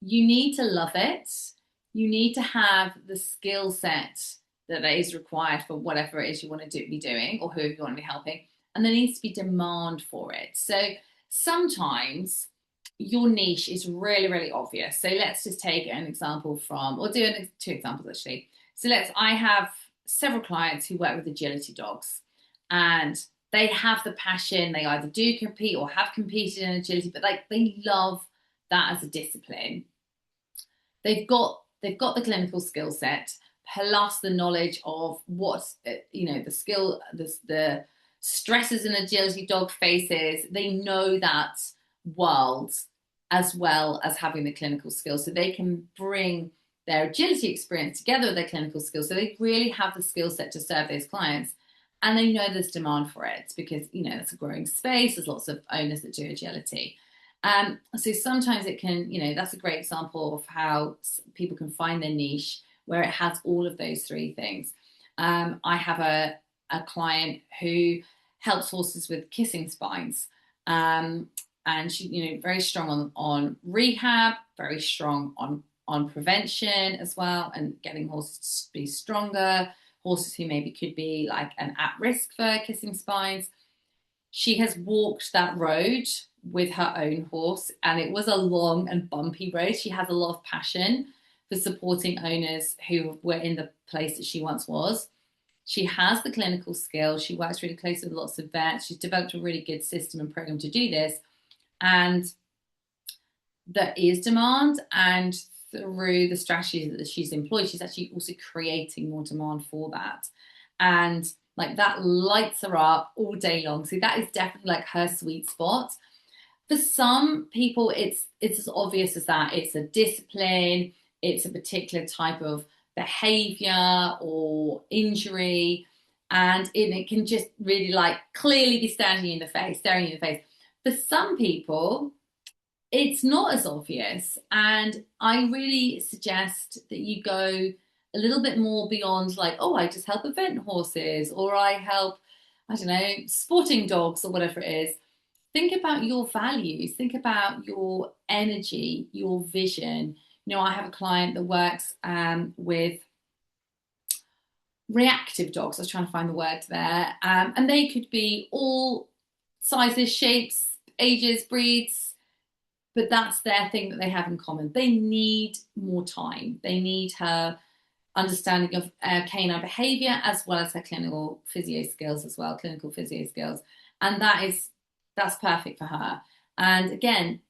You need to love it. You need to have the skill set that is required for whatever it is you want to be doing, or who you want to be helping. And there needs to be demand for it. So sometimes your niche is really, really obvious. So let's just take an example from, or do 2 examples actually. So I have several clients who work with agility dogs, and they have the passion. They either do compete or have competed in agility, but like they love that as a discipline. They've got the clinical skill set plus the knowledge of what the skill, the stresses an agility dog faces. They know that world as well as having the clinical skills, so they can bring their agility experience together with their clinical skills. So they really have the skill set to serve those clients. And they know there's demand for it because, it's a growing space. There's lots of owners that do agility. So sometimes it can, that's a great example of how people can find their niche where it has all of those three things. I have a client who helps horses with kissing spines. And she, very strong on rehab, very strong on prevention as well, and getting horses to be stronger, horses who maybe could be like an at risk for kissing spines. She has walked that road with her own horse, and it was a long and bumpy road. She has a lot of passion for supporting owners who were in the place that she once was. She has the clinical skill. She works really closely with lots of vets. She's developed a really good system and program to do this. And there is demand, and through the strategies that she's employed, she's actually also creating more demand for that. And like that lights her up all day long. So that is definitely like her sweet spot. For some people, it's as obvious as that. It's a discipline, it's a particular type of behavior or injury, and it can just really like clearly be staring you in the face. For some people, it's not as obvious, and I really suggest that you go a little bit more beyond like, oh, I just help event horses, or I help, I don't know, sporting dogs, or whatever it is. Think about your values, think about your energy, your vision. I have a client that works with reactive dogs. I was trying to find the word there. And they could be all sizes, shapes, ages, breeds, but that's their thing that they have in common. They need more time. They need her understanding of canine behavior as well as her clinical physio skills as well, And that's perfect for her. And again,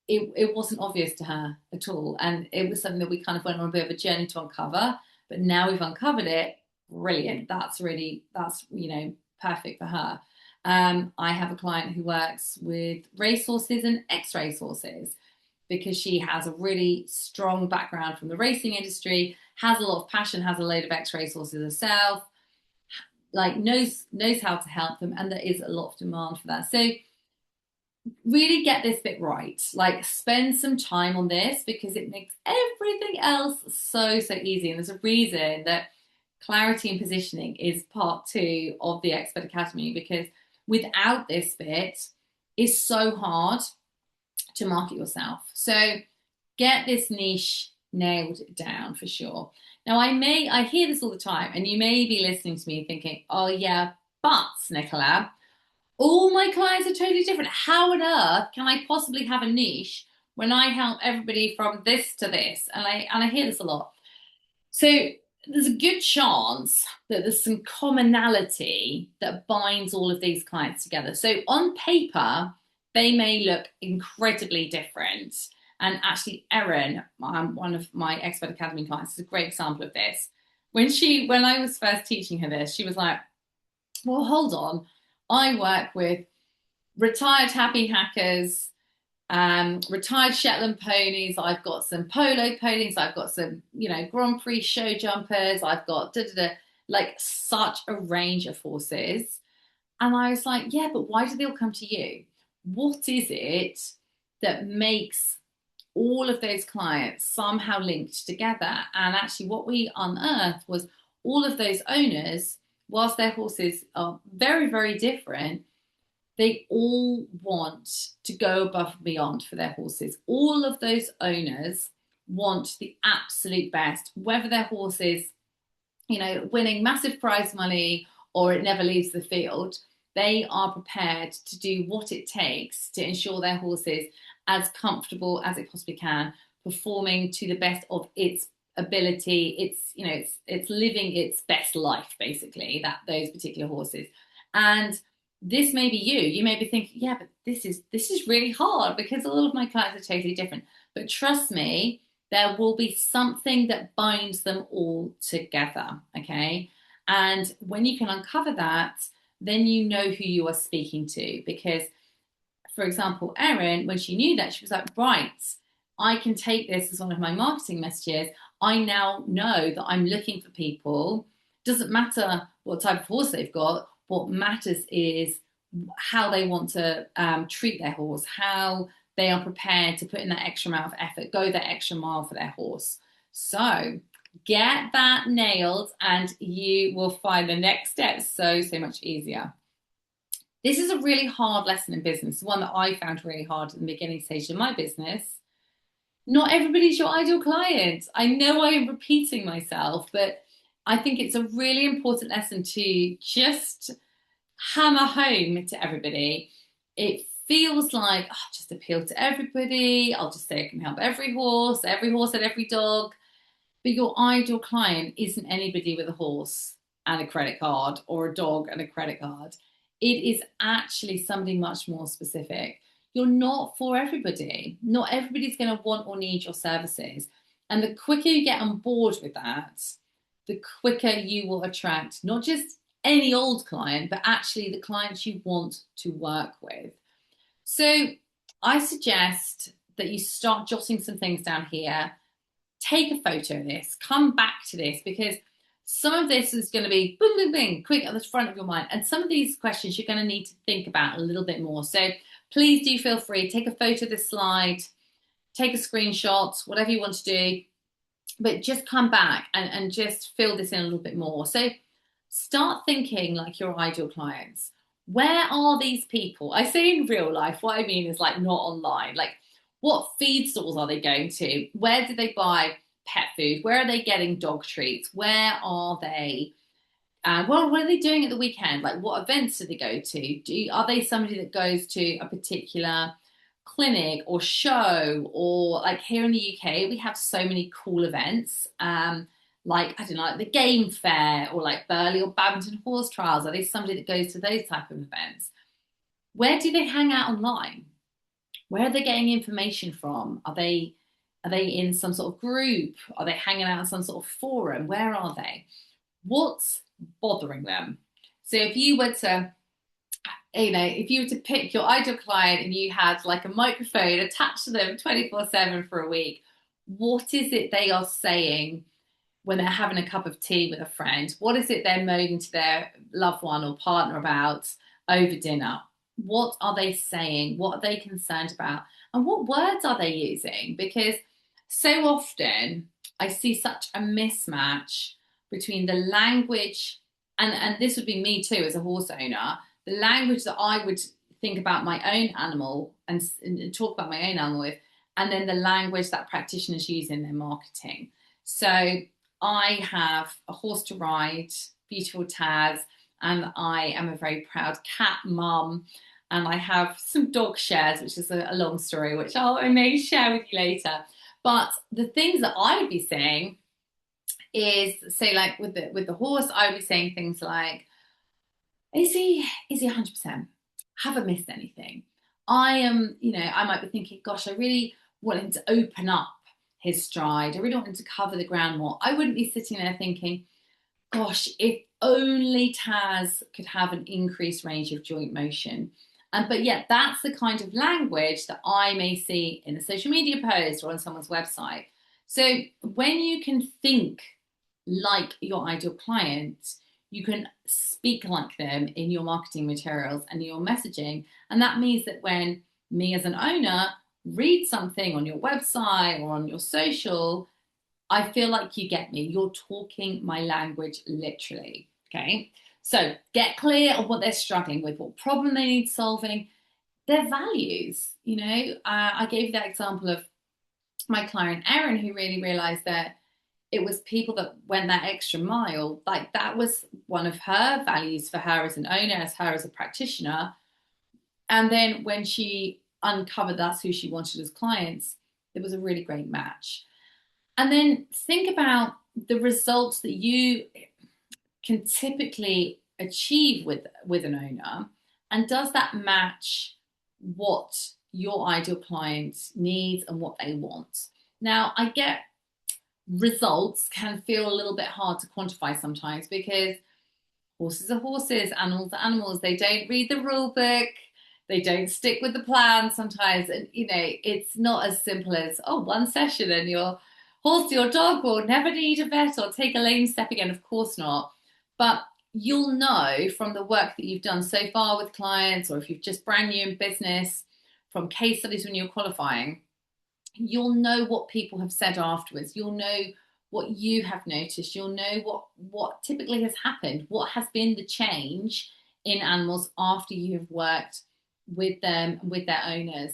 it wasn't obvious to her at all. And it was something that we kind of went on a bit of a journey to uncover, but now we've uncovered it. Brilliant. That's perfect for her. I have a client who works with racehorses and ex-race horses because she has a really strong background from the racing industry, has a lot of passion, has a load of ex-race horses herself, like knows how to help them, and there is a lot of demand for that. So really get this bit right. Like spend some time on this because it makes everything else so easy. And there's a reason that clarity and positioning is part 2 of the Expert Academy, because without this bit, it's so hard to market yourself. So get this niche nailed down for sure. Now I hear this all the time, and you may be listening to me thinking, oh yeah, but Nicola, all my clients are totally different. How on earth can I possibly have a niche when I help everybody from this to this? And I hear this a lot. So there's a good chance that there's some commonality that binds all of these clients together. So on paper, they may look incredibly different. And actually, Erin, one of my Expert Academy clients, is a great example of this. When I was first teaching her this, she was like, well, hold on. I work with retired happy hackers, retired Shetland ponies. I've got some polo ponies. I've got some, Grand Prix show jumpers. I've got like such a range of horses. And I was like, yeah, but why do they all come to you? What is it that makes all of those clients somehow linked together? And actually what we unearthed was all of those owners, whilst their horses are very, very different, they all want to go above and beyond for their horses. All of those owners want the absolute best, whether their horse is, winning massive prize money or it never leaves the field. They are prepared to do what it takes to ensure their horse is as comfortable as it possibly can, performing to the best of its ability. It's, you know, it's living its best life, basically, that those particular horses. And this may be you. You may be thinking, yeah, but this is really hard because a lot of my clients are totally different. But trust me, there will be something that binds them all together. Okay. And when you can uncover that, then you know who you are speaking to. Because, for example, Erin, when she knew that, she was like, right, I can take this as one of my marketing messages. I now know that I'm looking for people. Doesn't matter what type of horse they've got. What matters is how they want to treat their horse, how they are prepared to put in that extra amount of effort, go that extra mile for their horse. So get that nailed and you will find the next step so much easier. This is a really hard lesson in business, one that I found really hard in the beginning stage of my business. Not everybody's your ideal client. I know I am repeating myself, but I think it's a really important lesson to just hammer home to everybody. It feels like, oh, just appeal to everybody. I'll just say I can help every horse and every dog. But your ideal client isn't anybody with a horse and a credit card or a dog and a credit card. It is actually somebody much more specific. You're not for everybody. Not everybody's going to want or need your services. And the quicker you get on board with that, the quicker you will attract not just any old client, but actually the clients you want to work with. So I suggest that you start jotting some things down here. Take a photo of this, come back to this, because some of this is going to be boom, boom, boom, quick at the front of your mind. And some of these questions you're going to need to think about a little bit more. So please do feel free, take a photo of this slide, take a screenshot, whatever you want to do, but just come back and just fill this in a little bit more. So start thinking like your ideal clients. Where are these people? I say in real life, what I mean is like not online. Like, what feed stores are they going to? Where do they buy pet food? Where are they getting dog treats? Where are they? What are they doing at the weekend? Like, what events do they go to? Are they somebody that goes to a particular clinic or show? Or like here in the UK, we have so many cool events. Like, I don't know, like the game fair or like Burley or Badminton horse trials. Are they somebody that goes to those type of events? Where do they hang out online? Where are they getting information from? Are they in some sort of group? Are they hanging out in some sort of forum? Where are they? What's bothering them? So if you were to, pick your ideal client and you had like a microphone attached to them 24/7 for a week, what is it they are saying when they're having a cup of tea with a friend? What is it they're moaning to their loved one or partner about over dinner? What are they saying? What are they concerned about? And what words are they using? Because so often I see such a mismatch between the language, and this would be me too as a horse owner, the language that I would think about my own animal and talk about my own animal with, and then the language that practitioners use in their marketing. So I have a horse to ride, beautiful Taz, and I am a very proud cat mum. And I have some dog shares, which is a long story, which I may share with you later. But the things that I would be saying is, say, like with the horse, I would be saying things like, is he 100%? Haven't missed anything. I am, I might be thinking, gosh, I really want him to open up his stride. I really want him to cover the ground more. I wouldn't be sitting there thinking, gosh, if only Taz could have an increased range of joint motion. But yet that's the kind of language that I may see in a social media post or on someone's website. So when you can think like your ideal client, you can speak like them in your marketing materials and your messaging. And that means that when me as an owner read something on your website or on your social, I feel like you get me. You're talking my language literally. Okay. So get clear on what they're struggling with, what problem they need solving, their values. I gave you that example of my client, Erin, who really realized that it was people that went that extra mile. Like that was one of her values for her as an owner, as her as a practitioner. And then when she uncovered that's who she wanted as clients, it was a really great match. And then think about the results that you can typically achieve with an owner, and does that match what your ideal client needs and what they want? Now, I get results can feel a little bit hard to quantify sometimes, because horses are horses, animals are animals. They don't read the rule book. They don't stick with the plan sometimes. And, it's not as simple as, oh, one session and your horse, your dog will never need a vet or take a lame step again. Of course not. But you'll know from the work that you've done so far with clients, or if you've just brand new in business, from case studies when you're qualifying, you'll know what people have said afterwards. You'll know what you have noticed. You'll know what typically has happened, what has been the change in animals after you have worked with them, with their owners.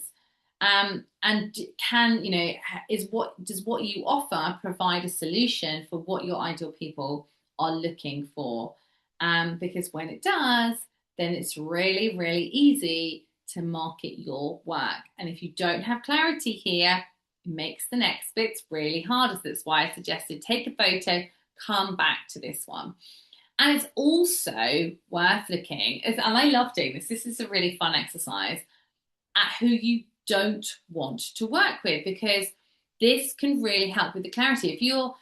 And does what you offer provide a solution for what your ideal people are looking for? Because when it does, then it's really, really easy to market your work. And if you don't have clarity here, it makes the next bits really hard. So that's why I suggested take a photo, come back to this one. And it's also worth looking, and I love doing this, this is a really fun exercise, at who you don't want to work with, because this can really help with the clarity. If you're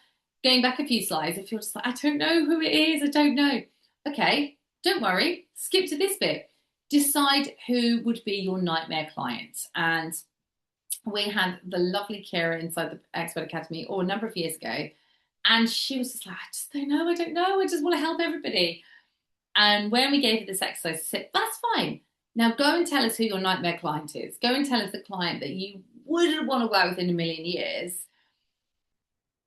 going back a few slides, if you're just like, I don't know who it is, I don't know. Okay, don't worry, skip to this bit. Decide who would be your nightmare client. And we had the lovely Kira inside the Expert Academy a number of years ago. And she was just like, I just don't know. I just want to help everybody. And when we gave her this exercise, I said, that's fine. Now go and tell us who your nightmare client is. Go and tell us the client that you wouldn't want to work with in a million years.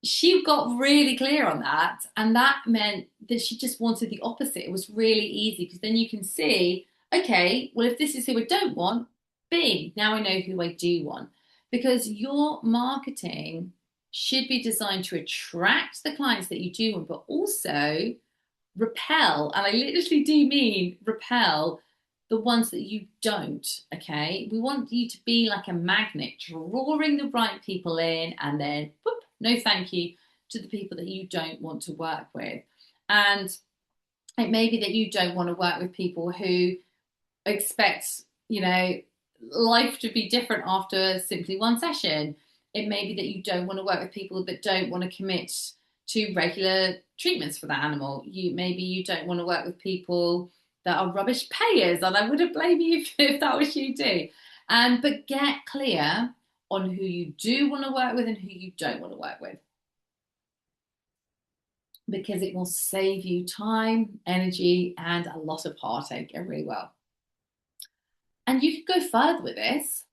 She got really clear on that. And that meant that she just wanted the opposite. It was really easy, because then you can see, okay, well, if this is who I don't want, bing, now I know who I do want. Because your marketing should be designed to attract the clients that you do want, but also repel, and I literally do mean repel, the ones that you don't. Okay, we want you to be like a magnet, drawing the right people in, and then whoop, no thank you to the people that you don't want to work with. And it may be that you don't want to work with people who expect, life to be different after simply one session. It may be that you don't want to work with people that don't want to commit to regular treatments for that animal. Maybe you don't want to work with people that are rubbish payers, and I wouldn't blame you if that was you too. But get clear on who you do want to work with and who you don't want to work with, because it will save you time, energy, and a lot of heartache. It really will. And you could go further with this.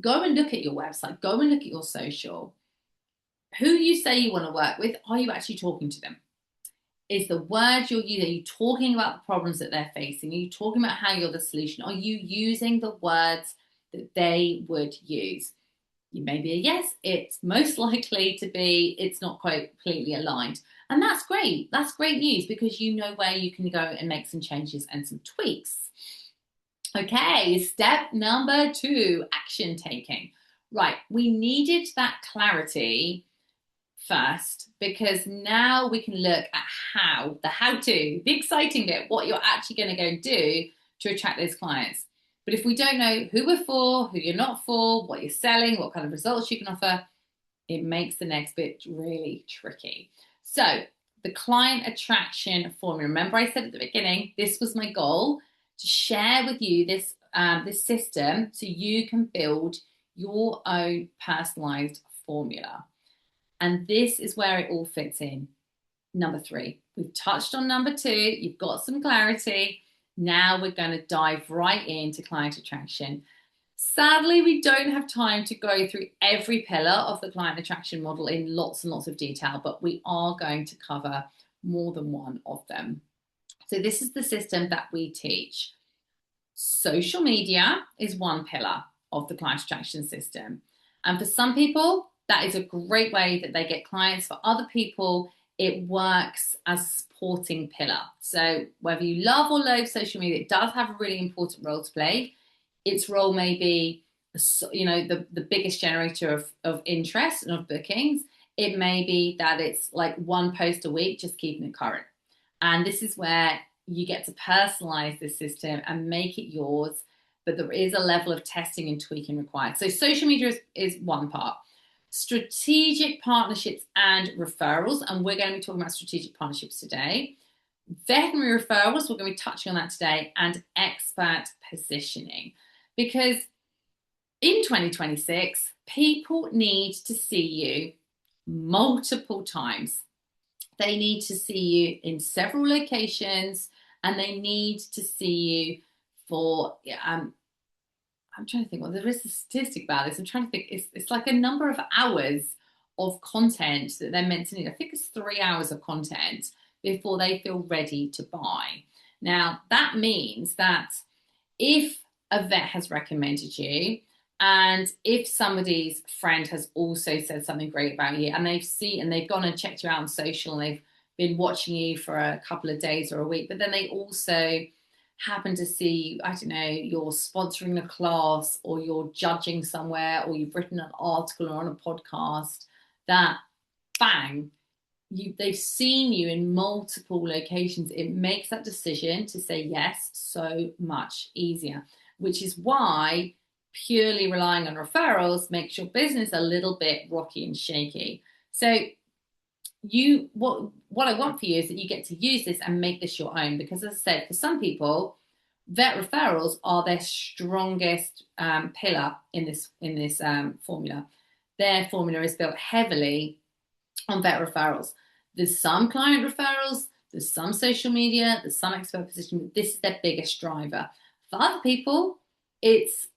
Go and look at your website. Go and look at your social. Who you say you want to work with, are you actually talking to them? Is the word you're using, are you talking about the problems that they're facing? Are you talking about how you're the solution? Are you using the words that they would use? You may be a yes. It's most likely to be it's not quite completely aligned. And that's great. That's great news, because you know where you can go and make some changes and some tweaks. Okay, step number 2, action taking. Right, we needed that clarity first, because now we can look at the how-to, the exciting bit, what you're actually going to go do to attract those clients. But if we don't know who we're for, who you're not for, what you're selling, what kind of results you can offer, it makes the next bit really tricky. So the client attraction formula. Remember I said at the beginning, this was my goal, to share with you this system so you can build your own personalized formula. And this is where it all fits in. Number 3, we've touched on number 2. You've got some clarity. Now we're going to dive right into client attraction. Sadly, we don't have time to go through every pillar of the client attraction model in lots and lots of detail, but we are going to cover more than one of them. So this is the system that we teach. Social media is one pillar of the client attraction system. And for some people, that is a great way that they get clients. For other people, it works as a supporting pillar. So whether you love or loathe social media, it does have a really important role to play. Its role may be, the biggest generator of interest and of bookings. It may be that it's like one post a week, just keeping it current. And this is where you get to personalize this system and make it yours. But there is a level of testing and tweaking required. So social media is one part. Strategic partnerships and referrals. And we're going to be talking about strategic partnerships today. Veterinary referrals, we're going to be touching on that today. And expert positioning. Because in 2026, people need to see you multiple times. They need to see you in several locations, and they need to see you for, I'm trying to think, well, there is a statistic about this. I'm trying to think, it's like a number of hours of content that they're meant to need. I think it's 3 hours of content before they feel ready to buy. Now, that means that if a vet has recommended you, and if somebody's friend has also said something great about you, and they've gone and checked you out on social, and they've been watching you for a couple of days or a week, but then they also happen to see, I don't know, you're sponsoring a class, or you're judging somewhere, or you've written an article or on a podcast, that bang, they've seen you in multiple locations. It makes that decision to say yes so much easier, which is why purely relying on referrals makes your business a little bit rocky and shaky. So what I want for you is that you get to use this and make this your own, because as I said, for some people, vet referrals are their strongest pillar in this formula. Their formula is built heavily on vet referrals. There's some client referrals, there's some social media, there's some expert positioning. This is their biggest driver. For other people, it's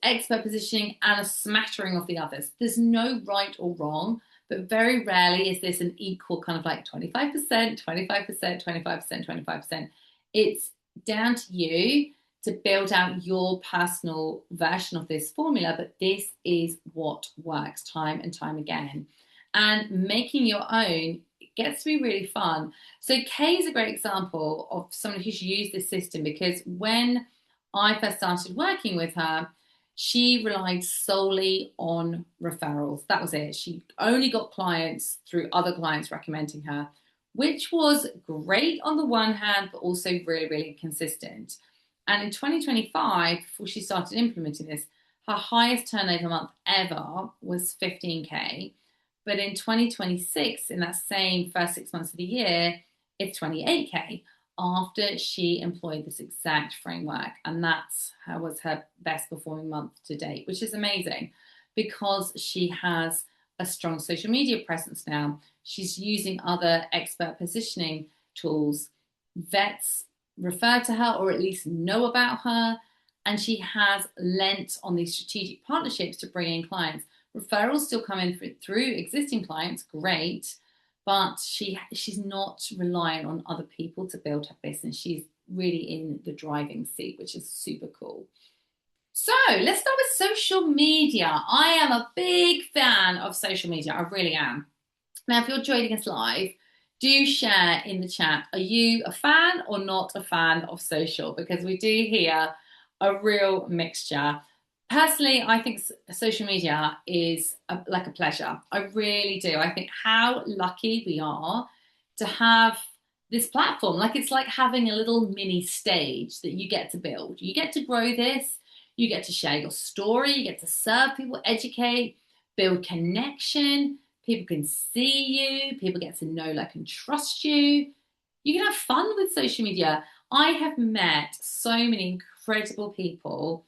expert positioning and a smattering of the others. There's no right or wrong, but very rarely is this an equal kind of like 25%, 25%, 25%, 25%. It's down to you to build out your personal version of this formula, but this is what works time and time again. And making your own gets to be really fun. So Kay is a great example of someone who's used this system, because when I first started working with her, she relied solely on referrals. That was it. She only got clients through other clients recommending her, which was great on the one hand, but also really, really consistent. And in 2025, before she started implementing this, her highest turnover month ever was 15K. But in 2026, in that same first 6 months of the year, it's 28K after she employed this exact framework. And that's was her best performing month to date, which is amazing because she has a strong social media presence now. She's using other expert positioning tools. Vets refer to her or at least know about her. And she has lent on these strategic partnerships to bring in clients. Referrals still come in through existing clients, great, but she's not relying on other people to build her business. She's really in the driving seat, which is super cool. So let's start with social media. I am a big fan of social media. I really am. Now, if you're joining us live, do share in the chat. Are you a fan or not a fan of social? Because we do hear a real mixture. Personally, I think social media is like a pleasure. I really do. I think how lucky we are to have this platform. Like it's like having a little mini stage that you get to build. You get to grow this. You get to share your story. You get to serve people, educate, build connection. People can see you. People get to know, like, and trust you. You can have fun with social media. I have met so many incredible people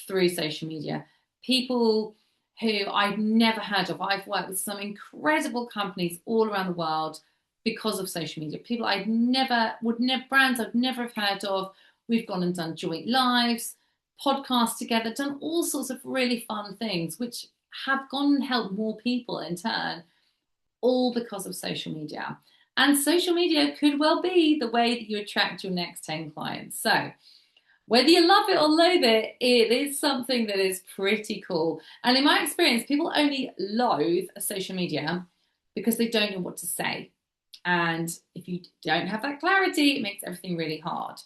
through social media, people who I've never heard of. I've worked with some incredible companies all around the world because of social media. People I'd never brands I've never have heard of. We've gone and done joint lives, podcasts together, done all sorts of really fun things, which have gone and helped more people in turn, all because of social media. And social media could well be the way that you attract your next 10 clients. So whether you love it or loathe it, it is something that is pretty cool. And in my experience, people only loathe social media because they don't know what to say. And if you don't have that clarity, it makes everything really hard.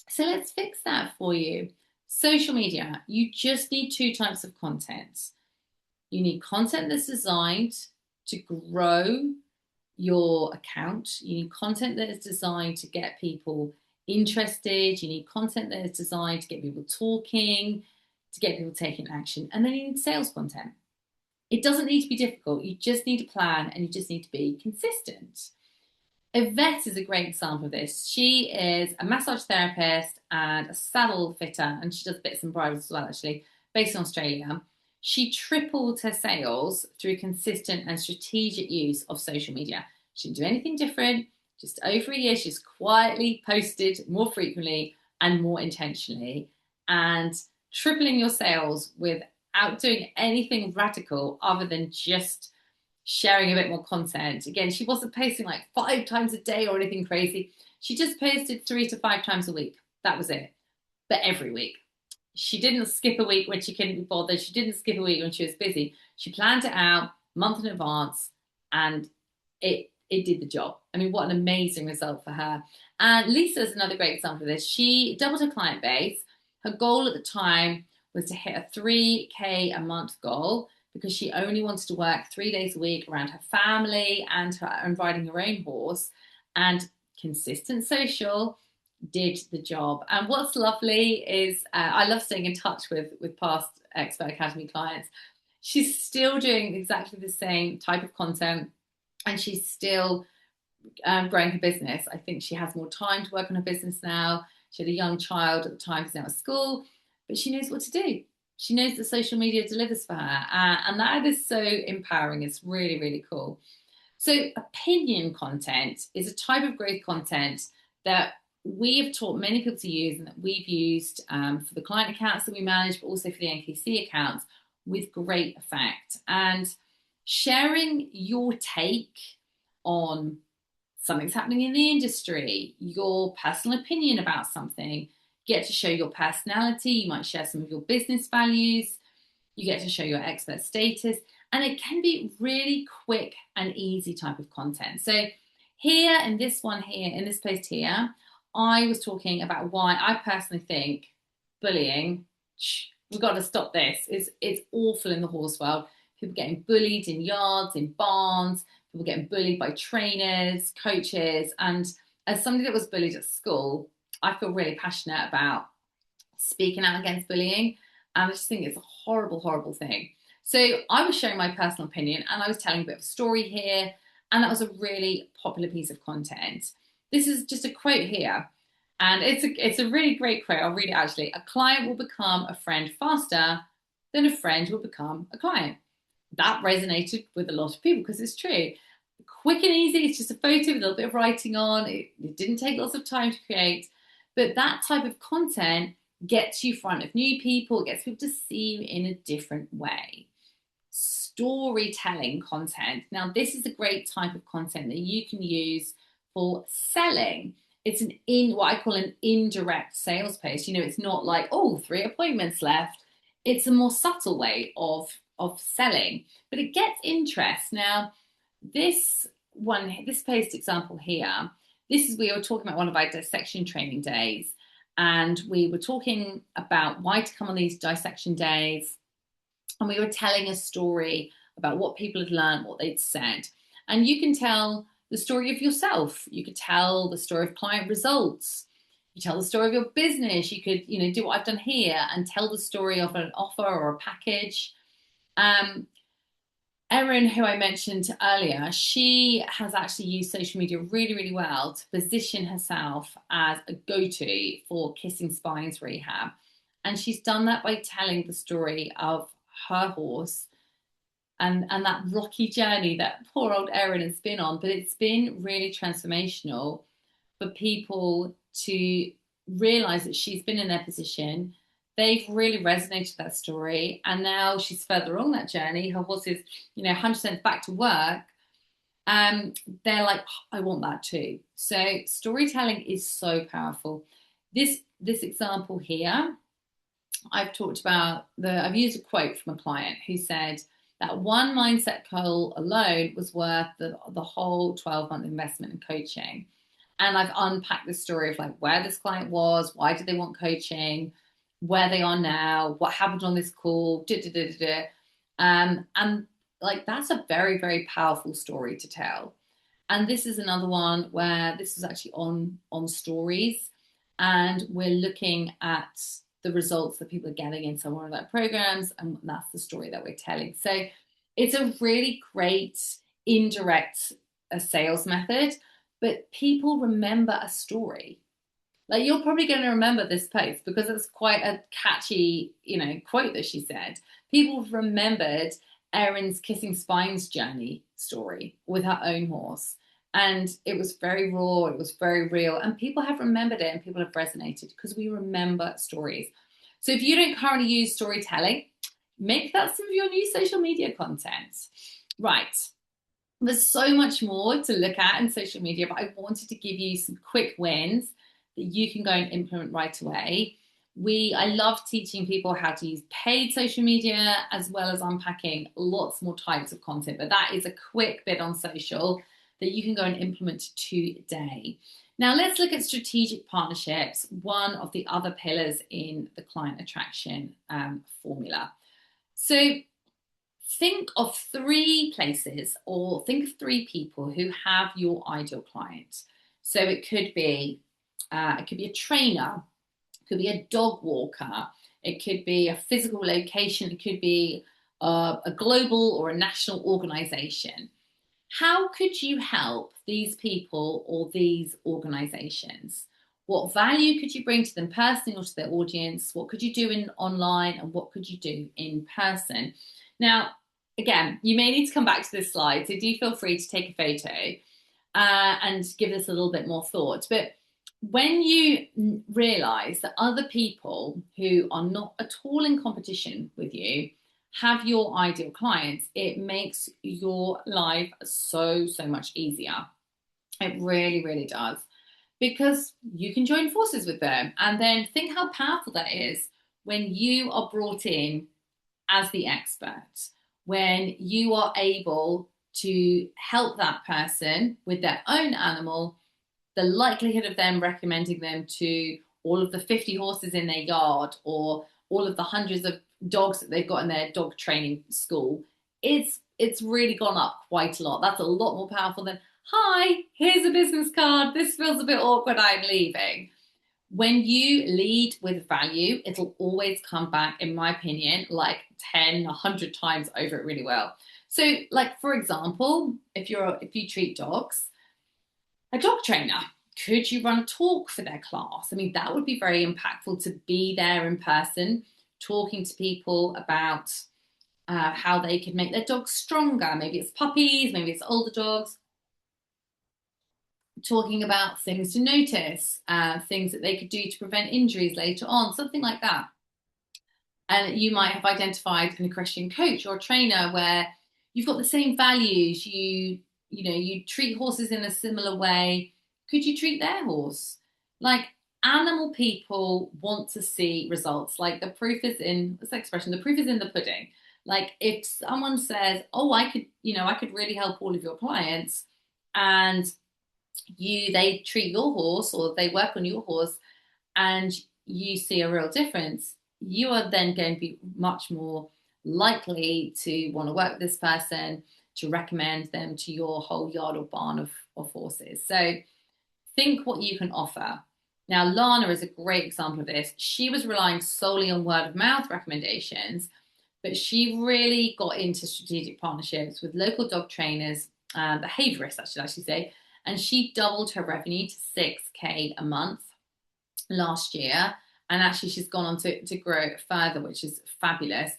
So let's fix that for you. Social media, you just need two types of content. You need content that's designed to grow your account. You need content that is designed to get people interested. You need content that is designed to get people talking, to get people taking action. And then you need sales content. It doesn't need to be difficult. You just need to plan and you just need to be consistent. Yvette is a great example of this. She is a massage therapist and a saddle fitter, and she does bits and bridles as well, actually, based in Australia. She tripled her sales through consistent and strategic use of social media. She didn't do anything different. Just over a year, she's quietly posted more frequently and more intentionally. And tripling your sales without doing anything radical other than just sharing a bit more content. Again, she wasn't posting like 5 times a day or anything crazy. She just posted 3 to 5 times a week. That was it. But every week. She didn't skip a week when she couldn't be bothered. She didn't skip a week when she was busy. She planned it out a month in advance, and it did the job. I mean, what an amazing result for her. And Lisa is another great example of this. She doubled her client base. Her goal at the time was to hit a 3K a month goal, because she only wanted to work 3 days a week around her family and riding her own horse. And consistent social did the job. And what's lovely is I love staying in touch with past Expert Academy clients. She's still doing exactly the same type of content, and she's still growing her business. I think she has more time to work on her business now. She had a young child at the time who's now at school, but she knows what to do. She knows that social media delivers for her. And that is so empowering. It's really, really cool. So opinion content is a type of growth content that we have taught many people to use, and that we've used for the client accounts that we manage, but also for the NKC accounts with great effect. And sharing your take on something's happening in the industry, your personal opinion about something, get to show your personality. You might share some of your business values. You get to show your expert status. And it can be really quick and easy type of content. So here in this one here, in this post here, I was talking about why I personally think bullying, we've got to stop this. It's awful in the horse world. People getting bullied in yards, in barns, people getting bullied by trainers, coaches. And as somebody that was bullied at school, I feel really passionate about speaking out against bullying. And I just think it's a horrible, horrible thing. So I was sharing my personal opinion, and I was telling a bit of a story here. And that was a really popular piece of content. This is just a quote here. And it's a really great quote. I'll read it actually. A client will become a friend faster than a friend will become a client. That resonated with a lot of people because it's true. Quick and easy. It's just a photo with a little bit of writing on. It didn't take lots of time to create. But that type of content gets you in front of new people. It gets people to see you in a different way. Storytelling content. Now, this is a great type of content that you can use for selling. It's what I call an indirect sales post. You know, it's not like, oh, 3 appointments left. It's a more subtle way of selling, but it gets interest. Now, this post example here, we were talking about one of our dissection training days, and we were talking about why to come on these dissection days, and we were telling a story about what people had learned, what they'd said. And you can tell the story of yourself. You could tell the story of client results. You tell the story of your business. You could, do what I've done here and tell the story of an offer or a package. Erin, who I mentioned earlier, she has actually used social media really, really well to position herself as a go-to for kissing spines rehab. And she's done that by telling the story of her horse and that rocky journey that poor old Erin has been on. But it's been really transformational for people to realize that she's been in their position. They've really resonated with that story. And now she's further along that journey. Her horse is, 100% back to work. They're like, I want that too. So storytelling is so powerful. This example here, I've used a quote from a client who said that one mindset goal alone was worth the whole 12-month investment in coaching. And I've unpacked the story of like where this client was, why did they want coaching, where they are now, what happened on this call, And like that's a very, very powerful story to tell. And this is another one where this is actually on stories, and we're looking at the results that people are getting in some of our programs, and that's the story that we're telling. So it's a really great indirect sales method, but people remember a story. Like you're probably going to remember this post because it's quite a catchy, quote that she said. People remembered Erin's kissing spines journey story with her own horse. And it was very raw, it was very real, and people have remembered it and people have resonated because we remember stories. So if you don't currently use storytelling, make that some of your new social media content. Right. There's so much more to look at in social media, but I wanted to give you some quick wins that you can go and implement right away. I love teaching people how to use paid social media as well as unpacking lots more types of content, but that is a quick bit on social that you can go and implement today. Now let's look at strategic partnerships, one of the other pillars in the client attraction formula. So think of 3 places, or think of 3 people who have your ideal client. So it could be a trainer, it could be a dog walker, it could be a physical location, it could be a global or a national organization. How could you help these people or these organizations? What value could you bring to them personally or to their audience? What could you do in online, and what could you do in person? Now, again, you may need to come back to this slide, so do feel free to take a photo and give this a little bit more thought. But when you realize that other people who are not at all in competition with you have your ideal clients, it makes your life so much easier. It really, really does, because you can join forces with them. And then think how powerful that is when you are brought in as the expert, when you are able to help that person with their own animal. The likelihood of them recommending them to all of the 50 horses in their yard or all of the hundreds of dogs that they've got in their dog training school, it's really gone up quite a lot. That's a lot more powerful than, hi, here's a business card, this feels a bit awkward, I'm leaving. When you lead with value, it'll always come back, in my opinion, like 10, 100 times over it really well. So, like, for example, if you treat dogs, a dog trainer, could you run a talk for their class? I mean, that would be very impactful, to be there in person, talking to people about how they could make their dogs stronger. Maybe it's puppies, maybe it's older dogs. Talking about things to notice, things that they could do to prevent injuries later on, something like that. And you might have identified an equestrian coach or a trainer where you've got the same values, you treat horses in a similar way. Could you treat their horse? Like, animal people want to see results. Like, the proof is in, what's the expression? The proof is in the pudding. Like, if someone says, oh, I could really help all of your clients, and they treat your horse or they work on your horse, and you see a real difference, you are then going to be much more likely to want to work with this person, to recommend them to your whole yard or barn of horses. So think what you can offer. Now, Lana is a great example of this. She was relying solely on word of mouth recommendations, but she really got into strategic partnerships with local dog trainers, behaviorists, I should actually say, and she doubled her revenue to 6K a month last year. And actually, she's gone on to grow it further, which is fabulous,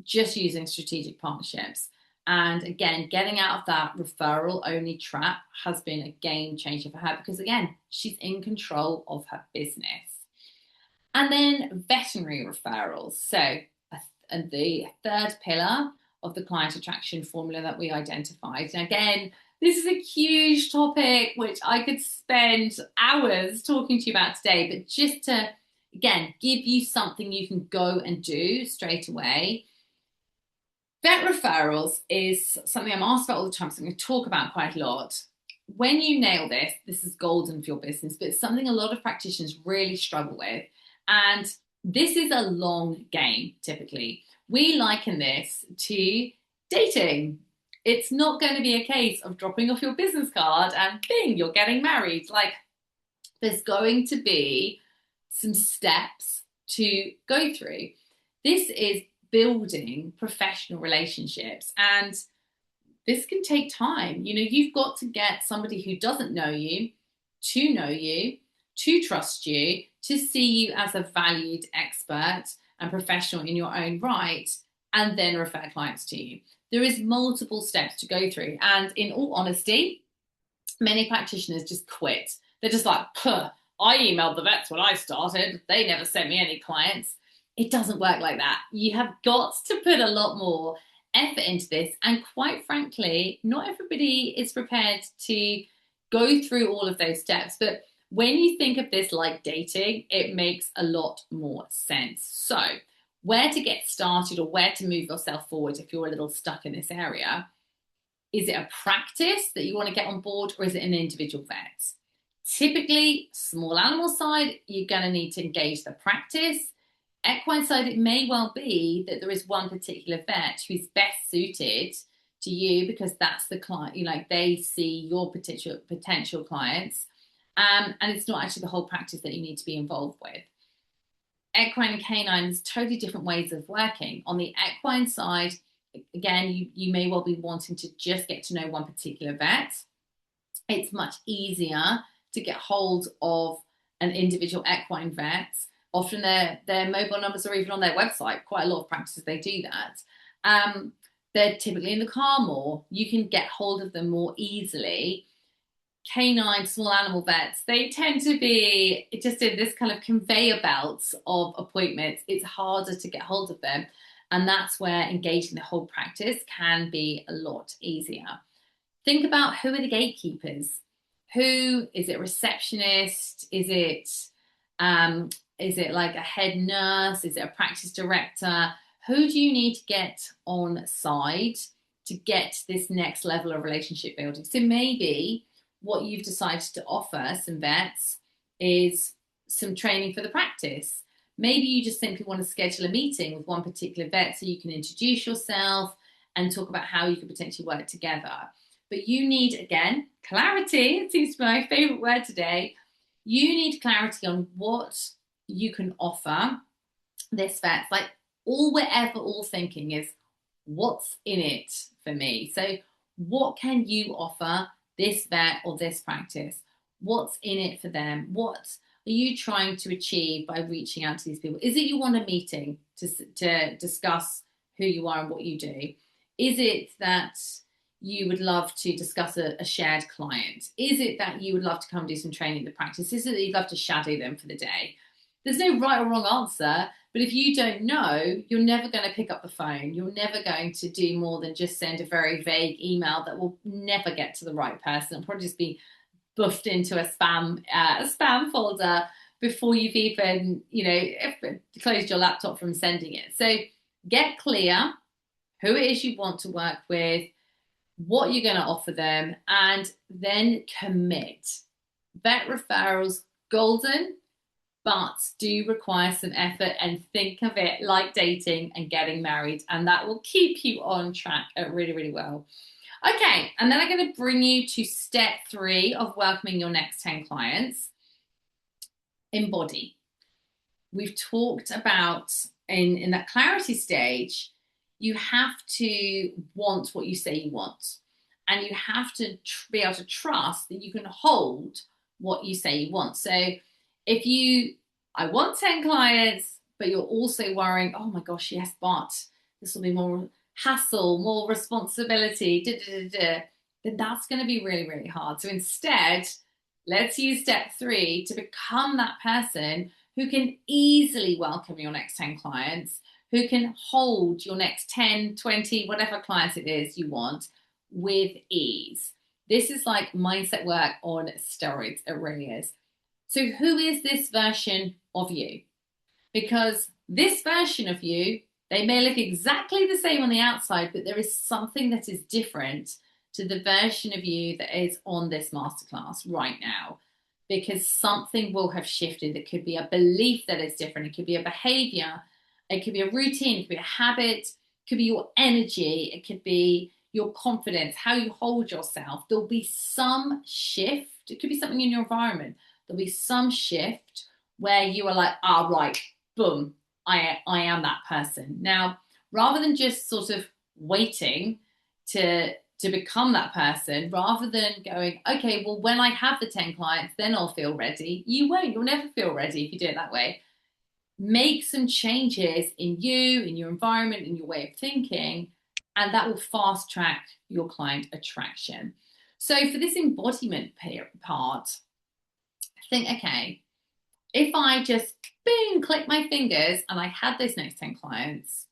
just using strategic partnerships. And again, getting out of that referral only trap has been a game changer for her, because again, she's in control of her business. And then veterinary referrals. So the third pillar of the client attraction formula that we identified. And again, this is a huge topic which I could spend hours talking to you about today, but just to, again, give you something you can go and do straight away. Vet referrals is something I'm asked about all the time, so I'm going to talk about quite a lot. When you nail this, this is golden for your business, but it's something a lot of practitioners really struggle with. And this is a long game, typically. We liken this to dating. It's not going to be a case of dropping off your business card and bing, you're getting married. Like, there's going to be some steps to go through. This is building professional relationships, and this can take time. You know, you've got to get somebody who doesn't know you, to trust you, to see you as a valued expert and professional in your own right, and then refer clients to you. There is multiple steps to go through. And in all honesty, many practitioners just quit. They're just like, puh, I emailed the vets when I started. They never sent me any clients. It doesn't work like that. You have got to put a lot more effort into this. And quite frankly, not everybody is prepared to go through all of those steps. But when you think of this like dating, it makes a lot more sense. So where to get started or where to move yourself forward if you're a little stuck in this area? Is it a practice that you want to get on board, or is it an individual vet? Typically, small animal side, you're going to need to engage the practice. Equine side, it may well be that there is one particular vet who's best suited to you because that's the client, you know, like they see your potential clients. And it's not actually the whole practice that you need to be involved with. Equine and canine is totally different ways of working. On the equine side, again, you may well be wanting to just get to know one particular vet. It's much easier to get hold of an individual equine vet. Often their mobile numbers are even on their website. Quite a lot of practices, they do that. They're typically in the car more. You can get hold of them more easily. Canine, small animal vets, they tend to be just in this kind of conveyor belts of appointments. It's harder to get hold of them. And that's where engaging the whole practice can be a lot easier. Think about, who are the gatekeepers? Who is it? Receptionist? Is it like a head nurse? Is it a practice director? Who do you need to get on side to get this next level of relationship building? So maybe what you've decided to offer some vets is some training for the practice. Maybe you just simply want to schedule a meeting with one particular vet so you can introduce yourself and talk about how you could potentially work together. But you need, again, clarity. It seems to be my favorite word today. You need clarity on what you can offer this vet. Like, all we're ever all thinking is, what's in it for me? So what can you offer this vet or this practice? What's in it for them? What are you trying to achieve by reaching out to these people? Is it you want a meeting to discuss who you are and what you do? Is it that you would love to discuss a shared client? Is it that you would love to come do some training in the practice? Is it that you'd love to shadow them for the day? There's no right or wrong answer, but if you don't know, you're never going to pick up the phone. You're never going to do more than just send a very vague email that will never get to the right person. It'll probably just be buffed into a spam folder before you've even, closed your laptop from sending it. So get clear who it is you want to work with, what you're going to offer them, and then commit. Vet referrals, golden, but do require some effort, and think of it like dating and getting married, and that will keep you on track really, really well. Okay, and then I'm going to bring you to step 3 of welcoming your next 10 clients. Embody. We've talked about in that clarity stage, you have to want what you say you want, and you have to be able to trust that you can hold what you say you want. So if I want 10 clients, but you're also worrying, oh my gosh, yes, but this will be more hassle, more responsibility, then that's going to be really, really hard. So instead, let's use step 3 to become that person who can easily welcome your next 10 clients, who can hold your next 10, 20, whatever clients it is you want with ease. This is like mindset work on steroids. It really is. So who is this version of you? Because this version of you, they may look exactly the same on the outside, but there is something that is different to the version of you that is on this masterclass right now, because something will have shifted. It could be a belief that is different. It could be a behavior. It could be a routine. It could be a habit. It could be your energy, it could be your confidence, how you hold yourself. There'll be some shift. It could be something in your environment. There'll be some shift where you are like, ah, right, boom, I am that person. Now, rather than just sort of waiting to become that person, rather than going, okay, well, when I have the 10 clients, then I'll feel ready. You won't. You'll never feel ready if you do it that way. Make some changes in you, in your environment, in your way of thinking, and that will fast track your client attraction. So for this embodiment part, think, okay, if I just boom, click my fingers and I had those next 10 clients,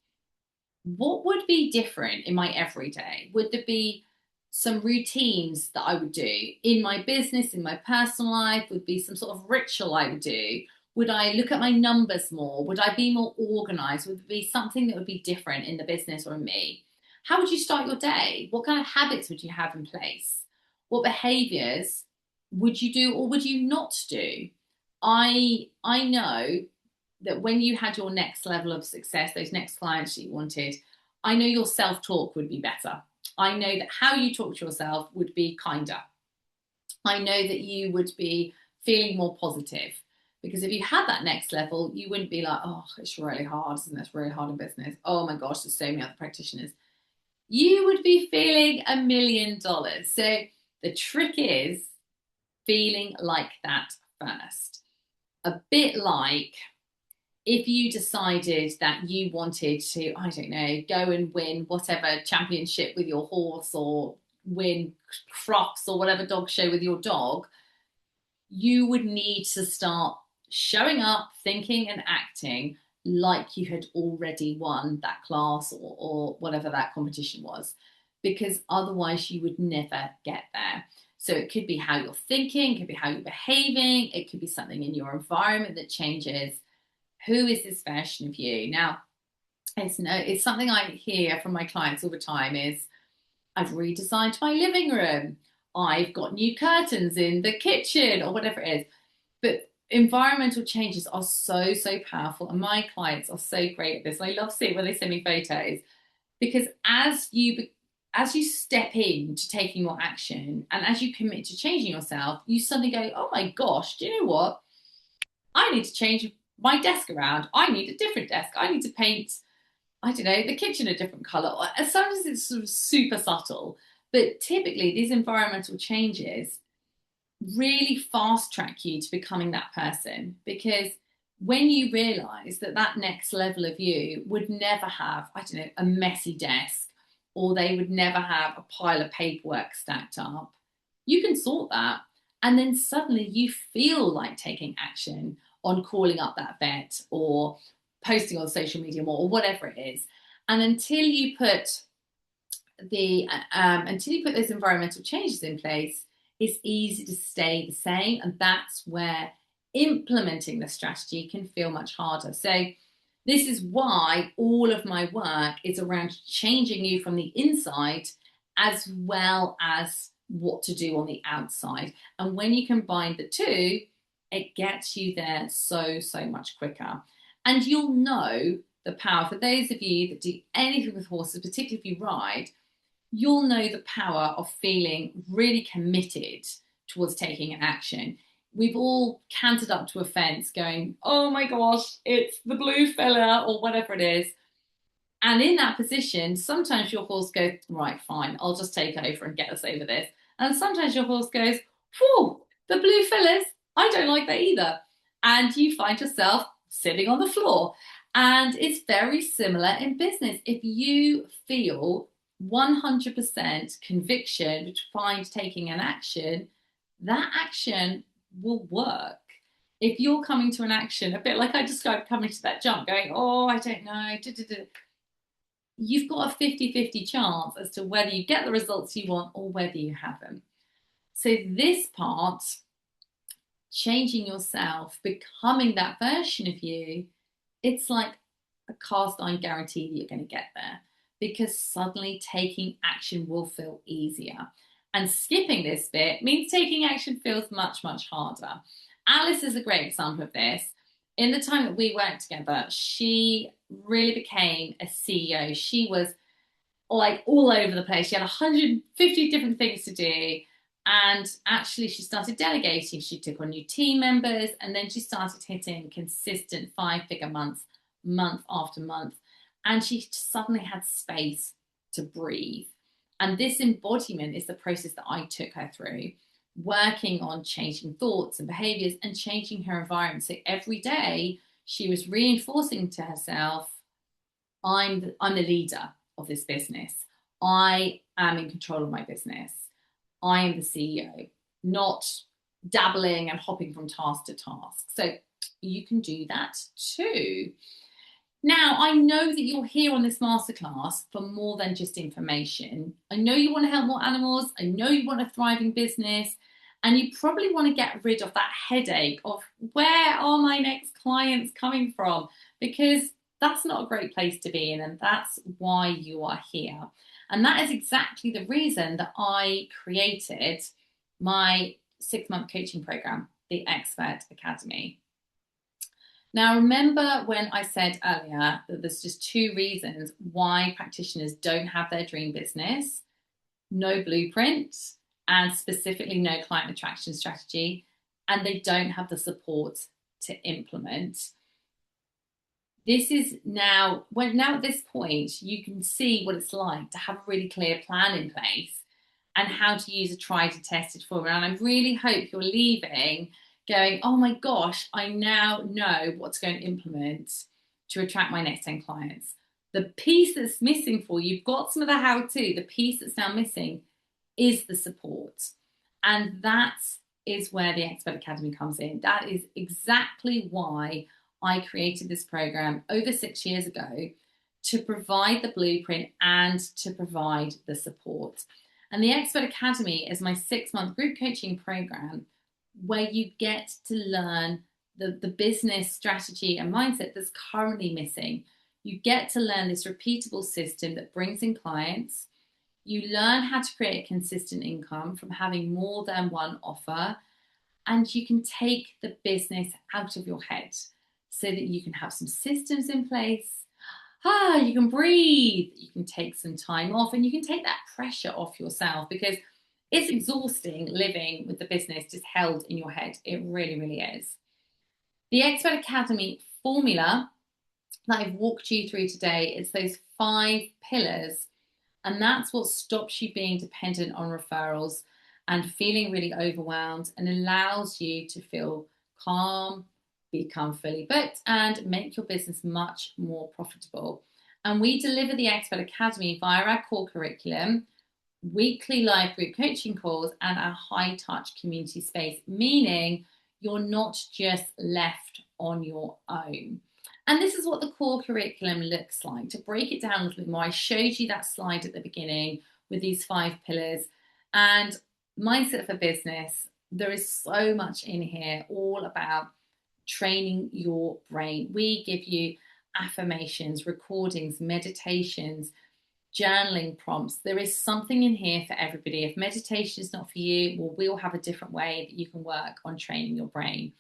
what would be different in my everyday? Would there be some routines that I would do in my business, in my personal life? Would be some sort of ritual I would do? Would I look at my numbers more? Would I be more organized? Would there be something that would be different in the business or in me? How would you start your day? What kind of habits would you have in place? What behaviors would you do or would you not do? I know that when you had your next level of success, those next clients that you wanted, I know your self-talk would be better. I know that how you talk to yourself would be kinder. I know that you would be feeling more positive, because if you had that next level, you wouldn't be like, oh, it's really hard, isn't it? It's really hard in business. Oh my gosh, there's so many other practitioners. You would be feeling $1 million. So the trick is feeling like that first. A bit like if you decided that you wanted to, I don't know, go and win whatever championship with your horse or win Crocs or whatever dog show with your dog, you would need to start showing up, thinking and acting like you had already won that class or whatever that competition was, because otherwise you would never get there. So it could be how you're thinking, it could be how you're behaving, it could be something in your environment that changes. Who is this version of you? Now, it's something I hear from my clients all the time is, I've redesigned my living room. I've got new curtains in the kitchen or whatever it is. But environmental changes are so, so powerful. And my clients are so great at this. I love seeing when they send me photos, because as you step into taking more action and as you commit to changing yourself, you suddenly go, oh my gosh, do you know what? I need to change my desk around. I need a different desk. I need to paint, I don't know, the kitchen a different colour. Sometimes it's sort of super subtle, but typically these environmental changes really fast track you to becoming that person, because when you realize that that next level of you would never have, I don't know, a messy desk, or they would never have a pile of paperwork stacked up, you can sort that. And then suddenly you feel like taking action on calling up that vet or posting on social media more or whatever it is. And until you put those environmental changes in place, it's easy to stay the same. And that's where implementing the strategy can feel much harder. So this is why all of my work is around changing you from the inside as well as what to do on the outside. And when you combine the two, it gets you there so, so much quicker. And you'll know the power. For those of you that do anything with horses, particularly if you ride, you'll know the power of feeling really committed towards taking an action. We've all cantered up to a fence going, oh my gosh, it's the blue fella or whatever it is. And in that position, sometimes your horse goes, right, fine, I'll just take over and get us over this. And sometimes your horse goes, whew, the blue fellas, I don't like that either. And you find yourself sitting on the floor. And it's very similar in business. If you feel 100% conviction behind taking an action, that action will work. If you're coming to an action, a bit like I described coming to that jump, going, oh, I don't know, you've got a 50-50 chance as to whether you get the results you want or whether you haven't. So this part, changing yourself, becoming that version of you, it's like a cast iron guarantee that you're going to get there, because suddenly taking action will feel easier. And skipping this bit means taking action feels much, much harder. Alice is a great example of this. in the time that we worked together, she really became a CEO. She was like all over the place. She had 150 different things to do. And actually, she started delegating. She took on new team members, and then she started hitting consistent 5-figure months, month after month. And she suddenly had space to breathe. And this embodiment is the process that I took her through, working on changing thoughts and behaviors and changing her environment. So every day she was reinforcing to herself, I'm the leader of this business. I am in control of my business. I am the CEO, not dabbling and hopping from task to task. So you can do that too. Now, I know that you're here on this masterclass for more than just information. I know you want to help more animals. I know you want a thriving business. And you probably want to get rid of that headache of where are my next clients coming from? Because that's not a great place to be in. And that's why you are here. And that is exactly the reason that I created my 6-month coaching program, the Expert Academy. Now, remember when I said earlier that there's just 2 reasons why practitioners don't have their dream business: no blueprint, and specifically no client attraction strategy, and they don't have the support to implement. This is now at this point, you can see what it's like to have a really clear plan in place and how to use a tried and tested formula. And I really hope you're leaving going, oh my gosh, I now know what to go and implement to attract my next 10 clients. The piece that's missing for you, you've got some of the how-to, the piece that's now missing is the support. And that is where the Expert Academy comes in. That is exactly why I created this program over 6 years ago, to provide the blueprint and to provide the support. And the Expert Academy is my 6-month group coaching program where you get to learn the business strategy and mindset that's currently missing. You get to learn this repeatable system that brings in clients. You learn how to create a consistent income from having more than one offer, and you can take the business out of your head so that you can have some systems in place. You can breathe, you can take some time off, and you can take that pressure off yourself, because it's exhausting living with the business just held in your head. It really, really is. The Expert Academy formula that I've walked you through today is those 5 pillars. And that's what stops you being dependent on referrals and feeling really overwhelmed, and allows you to feel calm, become fully booked, and make your business much more profitable. And we deliver the Expert Academy via our core curriculum, weekly live group coaching calls, and our high touch community space, meaning you're not just left on your own. And this is what the core curriculum looks like. To break it down a little bit more, I showed you that slide at the beginning with these 5 pillars. And mindset for business, there is so much in here all about training your brain. We give you affirmations, recordings, meditations, journaling prompts. There is something in here for everybody. If meditation is not for you, well, we'll have a different way that you can work on training your brain.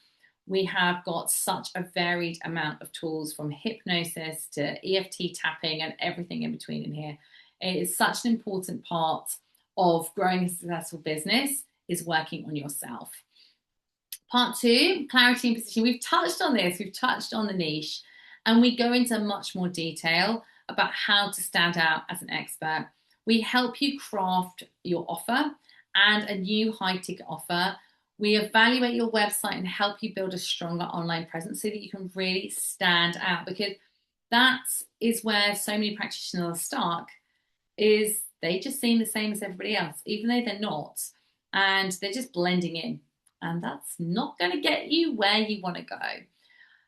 We have got such a varied amount of tools, from hypnosis to EFT tapping and everything in between in here. It is such an important part of growing a successful business, is working on yourself. Part 2, clarity and position. We've touched on this, we've touched on the niche, and we go into much more detail about how to stand out as an expert. We help you craft your offer and a new high ticket offer. We evaluate your website and help you build a stronger online presence so that you can really stand out, because that is where so many practitioners are stuck, is they just seem the same as everybody else, even though they're not, and they're just blending in. And that's not going to get you where you want to go.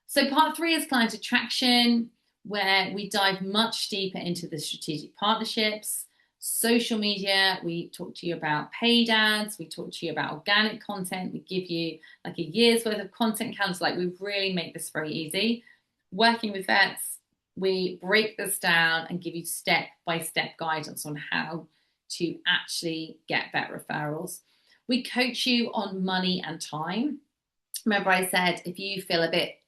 So part 3 is client attraction, where we dive much deeper into the strategic partnerships, social media. We talk to you about paid ads. We talk to you about organic content. We give you like a year's worth of content calendars. Like, we really make this very easy. Working with vets, we break this down and give you step-by-step guidance on how to actually get vet referrals. We coach you on money and time. Remember I said, if you feel a bit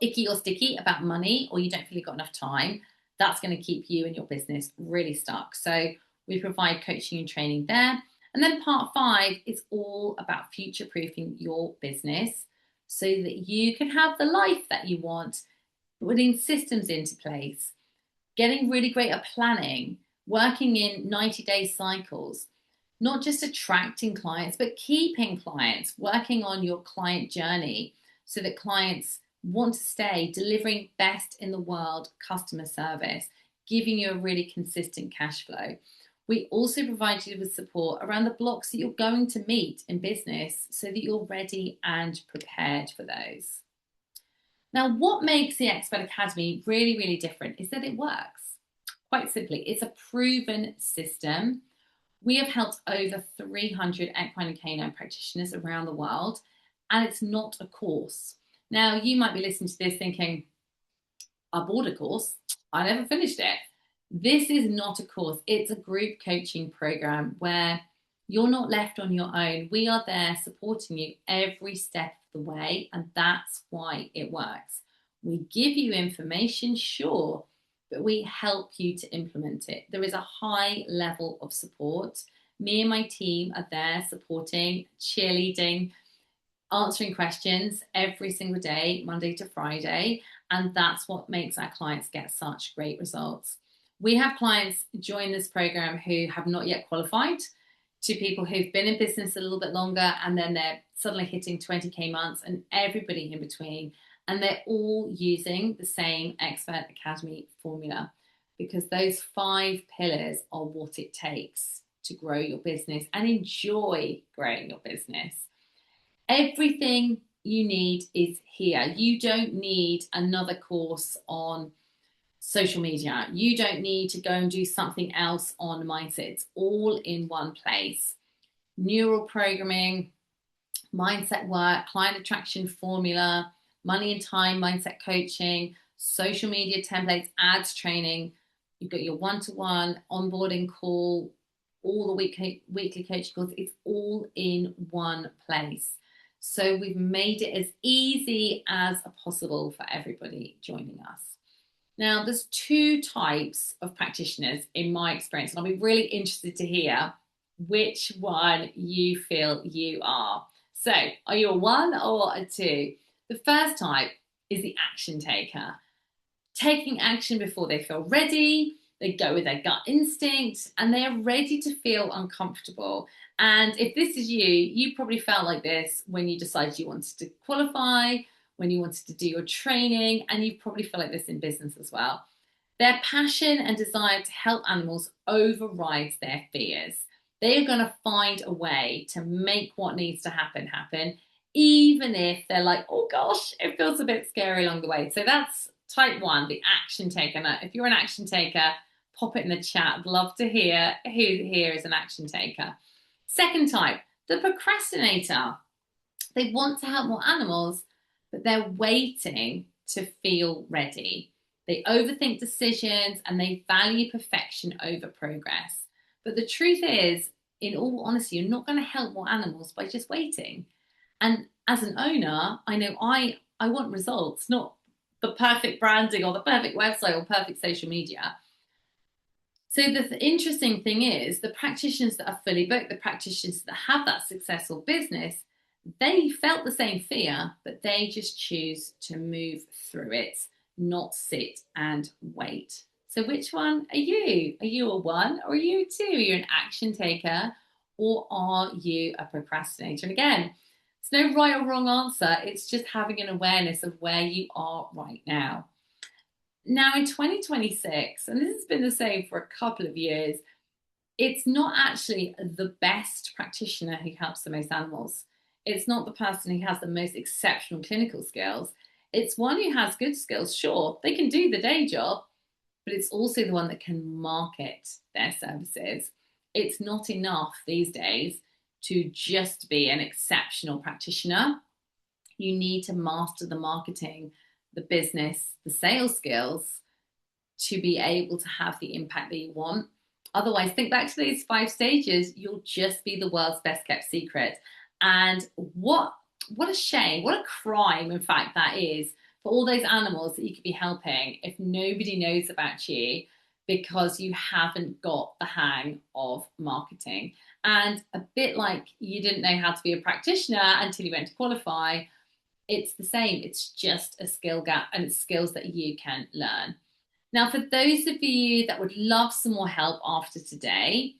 icky or sticky about money, or you don't feel you've got enough time, that's going to keep you and your business really stuck. So we provide coaching and training there. And then part 5 is all about future proofing your business so that you can have the life that you want, putting systems into place, getting really great at planning, working in 90-day cycles, not just attracting clients, but keeping clients, working on your client journey so that clients want to stay, delivering best in the world customer service, giving you a really consistent cash flow. We also provide you with support around the blocks that you're going to meet in business so that you're ready and prepared for those. Now, what makes the Expert Academy really, really different is that it works. Quite simply, it's a proven system. We have helped over 300 equine and canine practitioners around the world, and it's not a course. Now, you might be listening to this thinking, I bought a course, I never finished it. This is not a course, it's a group coaching program where you're not left on your own. We are there supporting you every step of the way, and that's why it works. We give you information, sure, but we help you to implement it. There is a high level of support. Me and my team are there supporting, cheerleading, answering questions every single day, Monday to Friday, and that's what makes our clients get such great results. We have clients join this program who have not yet qualified, to people who've been in business a little bit longer and then they're suddenly hitting 20k months, and everybody in between. And they're all using the same Expert Academy formula because those 5 pillars are what it takes to grow your business and enjoy growing your business. Everything you need is here. You don't need another course on social media. You don't need to go and do something else on mindset. It's all in one place. Neural programming, mindset work, client attraction formula, money and time mindset coaching, social media templates, ads training. You've got your one-to-one onboarding call, all the weekly coaching calls. It's all in one place. So we've made it as easy as possible for everybody joining us. Now, there's 2 types of practitioners in my experience, and I'll be really interested to hear which one you feel you are. So, are you a 1 or a 2? The first type is the action taker, taking action before they feel ready. They go with their gut instinct and they're ready to feel uncomfortable. And if this is you, you probably felt like this when you decided you wanted to qualify, when you wanted to do your training, and you probably feel like this in business as well. Their passion and desire to help animals overrides their fears. They are going to find a way to make what needs to happen, even if they're like, oh gosh, it feels a bit scary along the way. So that's type 1, the action taker. Now, if you're an action taker, pop it in the chat. I'd love to hear who here is an action taker. Second type, the procrastinator. They want to help more animals, but they're waiting to feel ready. They overthink decisions and they value perfection over progress. But the truth is, in all honesty, you're not going to help more animals by just waiting. And as an owner, I know I want results, not the perfect branding or the perfect website or perfect social media. So the interesting thing is, the practitioners that are fully booked, the practitioners that have that successful business, they felt the same fear, but they just choose to move through it, not sit and wait. So which one are you? Are you a 1 or are you a 2? Are you an action taker or are you a procrastinator? And again, there's no right or wrong answer. It's just having an awareness of where you are right now. Now in 2026, and this has been the same for a couple of years, it's not actually the best practitioner who helps the most animals. It's not the person who has the most exceptional clinical skills. It's one who has good skills. Sure, they can do the day job, but it's also the one that can market their services. It's not enough these days to just be an exceptional practitioner. You need to master the marketing, the business, the sales skills to be able to have the impact that you want. Otherwise, think back to these 5 stages, you'll just be the world's best kept secret. And what what a shame, what a crime, in fact, that is for all those animals that you could be helping if nobody knows about you because you haven't got the hang of marketing. And a bit like you didn't know how to be a practitioner until you went to qualify, it's the same. It's just a skill gap and it's skills that you can learn. Now, for those of you that would love some more help after today,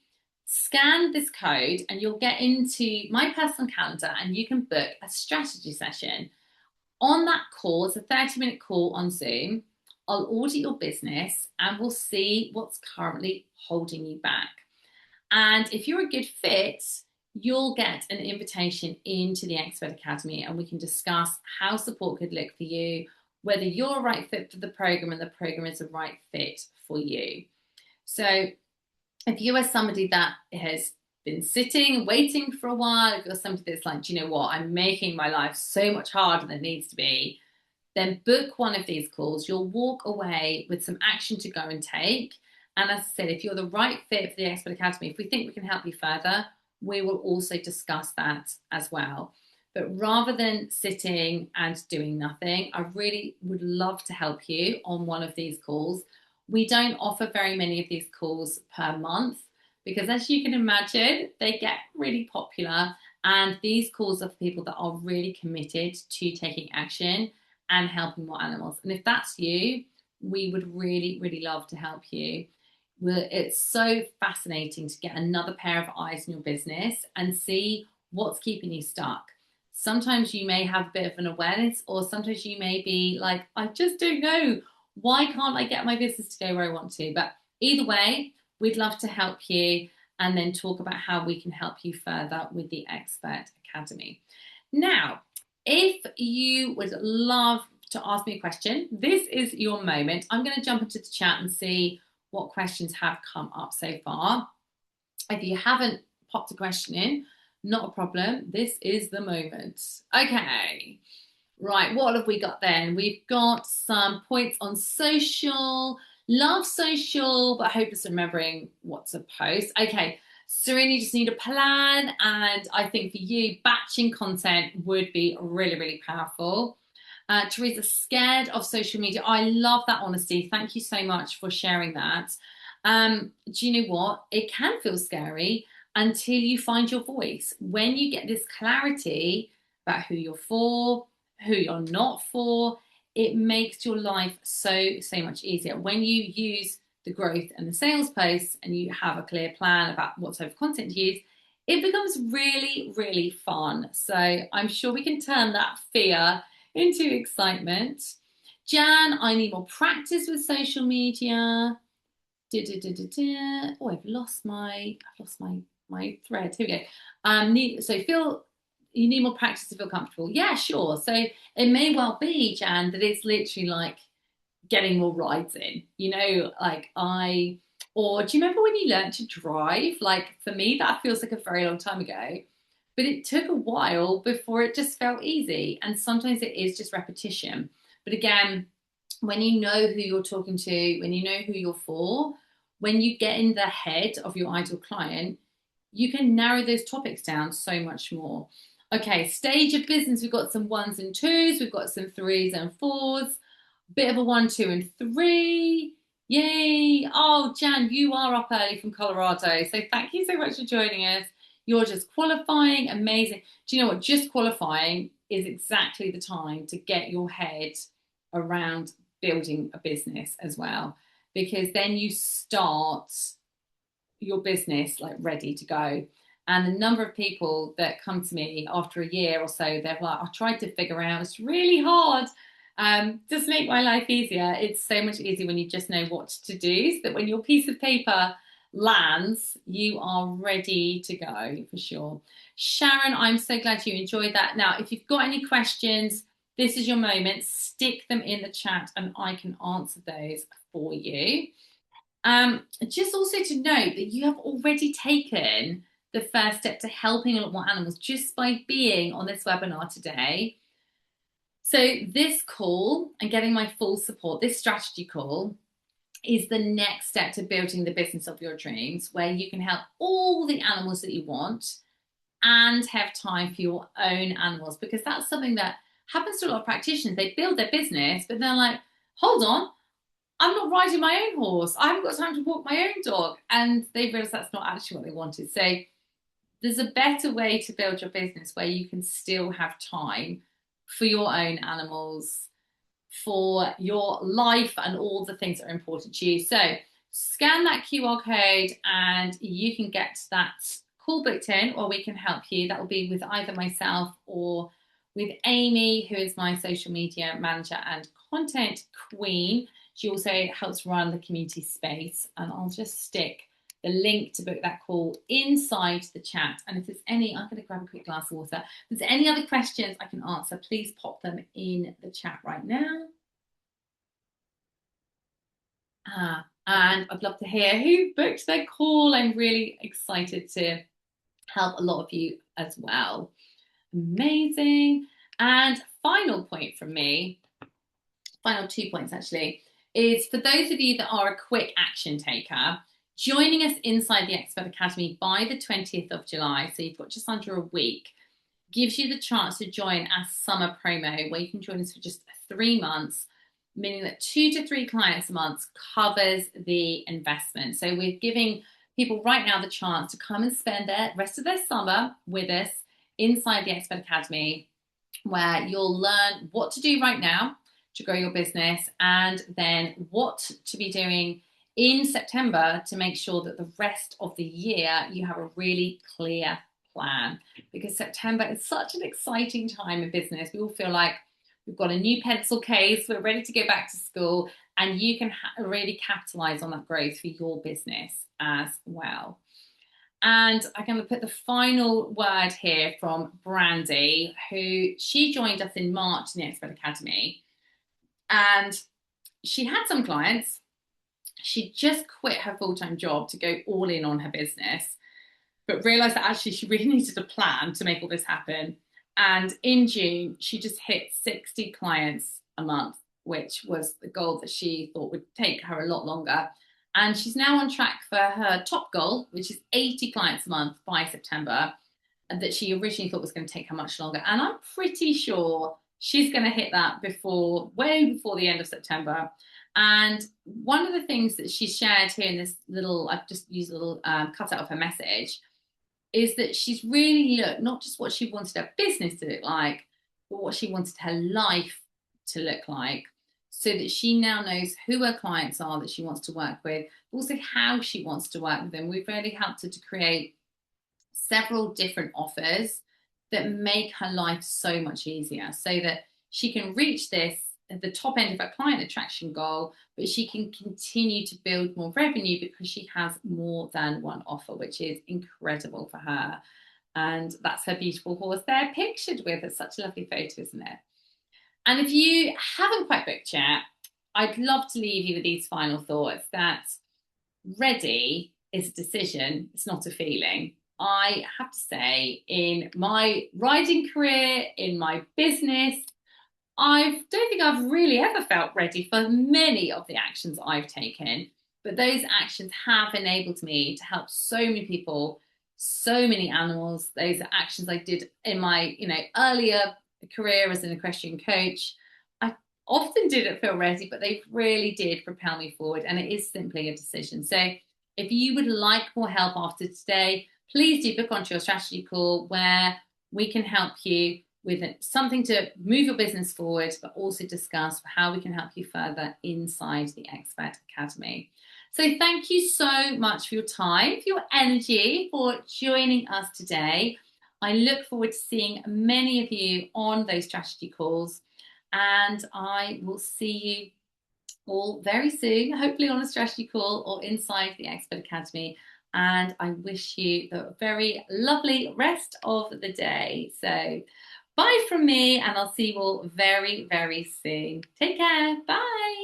scan this code and you'll get into my personal calendar and you can book a strategy session. On that call, it's a 30-minute call on Zoom. I'll audit your business and we'll see what's currently holding you back. And if you're a good fit, you'll get an invitation into the Expert Academy and we can discuss how support could look for you, whether you're a right fit for the program and the program is a right fit for you. So if you are somebody that has been sitting, waiting for a while, if you're somebody that's like, do you know what, I'm making my life so much harder than it needs to be, then book one of these calls. You'll walk away with some action to go and take. And as I said, if you're the right fit for the Expert Academy, if we think we can help you further, we will also discuss that as well. But rather than sitting and doing nothing, I really would love to help you on one of these calls. We don't offer very many of these calls per month because, as you can imagine, they get really popular. And these calls are for people that are really committed to taking action and helping more animals. And if that's you, we would really, really love to help you. It's so fascinating to get another pair of eyes in your business and see what's keeping you stuck. Sometimes you may have a bit of an awareness, or sometimes you may be like, I just don't know. Why can't I get my business to go where I want to? But either way, we'd love to help you and then talk about how we can help you further with the Expert Academy. Now, if you would love to ask me a question, this is your moment. I'm going to jump into the chat and see what questions have come up so far. If you haven't popped a question in, not a problem. This is the moment. Okay. Right, what have we got then? We've got some points on social. Love social, but hopeless remembering what to post. Okay, Serena, you just need a plan. And I think for you, batching content would be really, really powerful. Teresa, scared of social media. I love that honesty. Thank you so much for sharing that. Do you know what? It can feel scary until you find your voice. When you get this clarity about who you're for, who you're not for, it makes your life so much easier. When you use the growth and the sales posts and you have a clear plan about what type of content to use, it becomes really, really fun. So I'm sure we can turn that fear into excitement. Jan, I need more practice with social media. Oh, I've lost my thread. Here we go. So you need more practice to feel comfortable. Yeah, sure. So it may well be, Jan, that it's literally like getting more rides in. You know, or do you remember when you learned to drive? Like for me, that feels like a very long time ago. But it took a while before it just felt easy. And sometimes it is just repetition. But again, when you know who you're talking to, when you know who you're for, when you get in the head of your ideal client, you can narrow those topics down so much more. Okay, stage of business, we've got some 1s and 2s, we've got some 3s and 4s, bit of a 1, 2 and 3. Yay. Oh, Jan, you are up early from Colorado. So thank you so much for joining us. You're just qualifying. Amazing. Do you know what? Just qualifying is exactly the time to get your head around building a business as well, because then you start your business like ready to go. And the number of people that come to me after a year or so, they're like, I tried to figure out, it's really hard. Just make my life easier. It's so much easier when you just know what to do, so that when your piece of paper lands, you are ready to go for sure. Sharon, I'm so glad you enjoyed that. Now, if you've got any questions, this is your moment. Stick them in the chat and I can answer those for you. Just also to note that you have already taken the first step to helping a lot more animals just by being on this webinar today. So this call and getting my full support, this strategy call, is the next step to building the business of your dreams, where you can help all the animals that you want and have time for your own animals, because that's something that happens to a lot of practitioners. They build their business, but they're like, hold on, I'm not riding my own horse. I haven't got time to walk my own dog. And they realize that's not actually what they wanted. So there's a better way to build your business where you can still have time for your own animals, for your life, and all the things that are important to you. So scan that QR code and you can get that call booked in, or we can help you. That will be with either myself or with Amy, who is my social media manager and content queen. She also helps run the community space, and I'll just stick the link to book that call inside the chat. And if there's any, I'm going to grab a quick glass of water. If there's any other questions I can answer, please pop them in the chat right now. And I'd love to hear who booked their call. I'm really excited to help a lot of you as well. Amazing. And final point from me, final 2 points actually, is for those of you that are a quick action taker, joining us inside the Expert Academy by the 20th of July, so you've got just under a week, gives you the chance to join our summer promo where you can join us for just 3 months, meaning that 2 to 3 clients a month covers the investment. So we're giving people right now the chance to come and spend the rest of their summer with us inside the Expert Academy, where you'll learn what to do right now to grow your business, and then what to be doing in September to make sure that the rest of the year you have a really clear plan. Because September is such an exciting time in business. We all feel like we've got a new pencil case, we're ready to go back to school, and you can really capitalize on that growth for your business as well. And I'm going to put the final word here from Brandy, who she joined us in March in the Expert Academy. And she had some clients. She just quit her full-time job to go all in on her business, but realized that actually she really needed a plan to make all this happen. And in June, she just hit 60 clients a month, which was the goal that she thought would take her a lot longer. And she's now on track for her top goal, which is 80 clients a month by September, and that she originally thought was going to take her much longer. And I'm pretty sure she's going to hit that way before the end of September. And one of the things that she shared here in this little, I've just used a little cutout of her message, is that she's really looked not just what she wanted her business to look like, but what she wanted her life to look like, so that she now knows who her clients are that she wants to work with, but also how she wants to work with them. We've really helped her to create several different offers that make her life so much easier, so that she can reach this at the top end of her client attraction goal, but she can continue to build more revenue because she has more than one offer, which is incredible for her. And that's her beautiful horse there pictured with. It's such a lovely photo, isn't it? And if you haven't quite booked yet, I'd love to leave you with these final thoughts, that ready is a decision, it's not a feeling. I have to say, in my riding career, in my business, I don't think I've really ever felt ready for many of the actions I've taken, but those actions have enabled me to help so many people, so many animals. Those are actions I did in my, earlier career as an equestrian coach. I often didn't feel ready, but they really did propel me forward, and it is simply a decision. So if you would like more help after today, please do book onto your strategy call where we can help you with something to move your business forward, but also discuss how we can help you further inside the Expert Academy. So thank you so much for your time, for your energy, for joining us today. I look forward to seeing many of you on those strategy calls, and I will see you all very soon, hopefully on a strategy call or inside the Expert Academy. And I wish you a very lovely rest of the day. So bye from me, and I'll see you all very, very soon. Take care. Bye.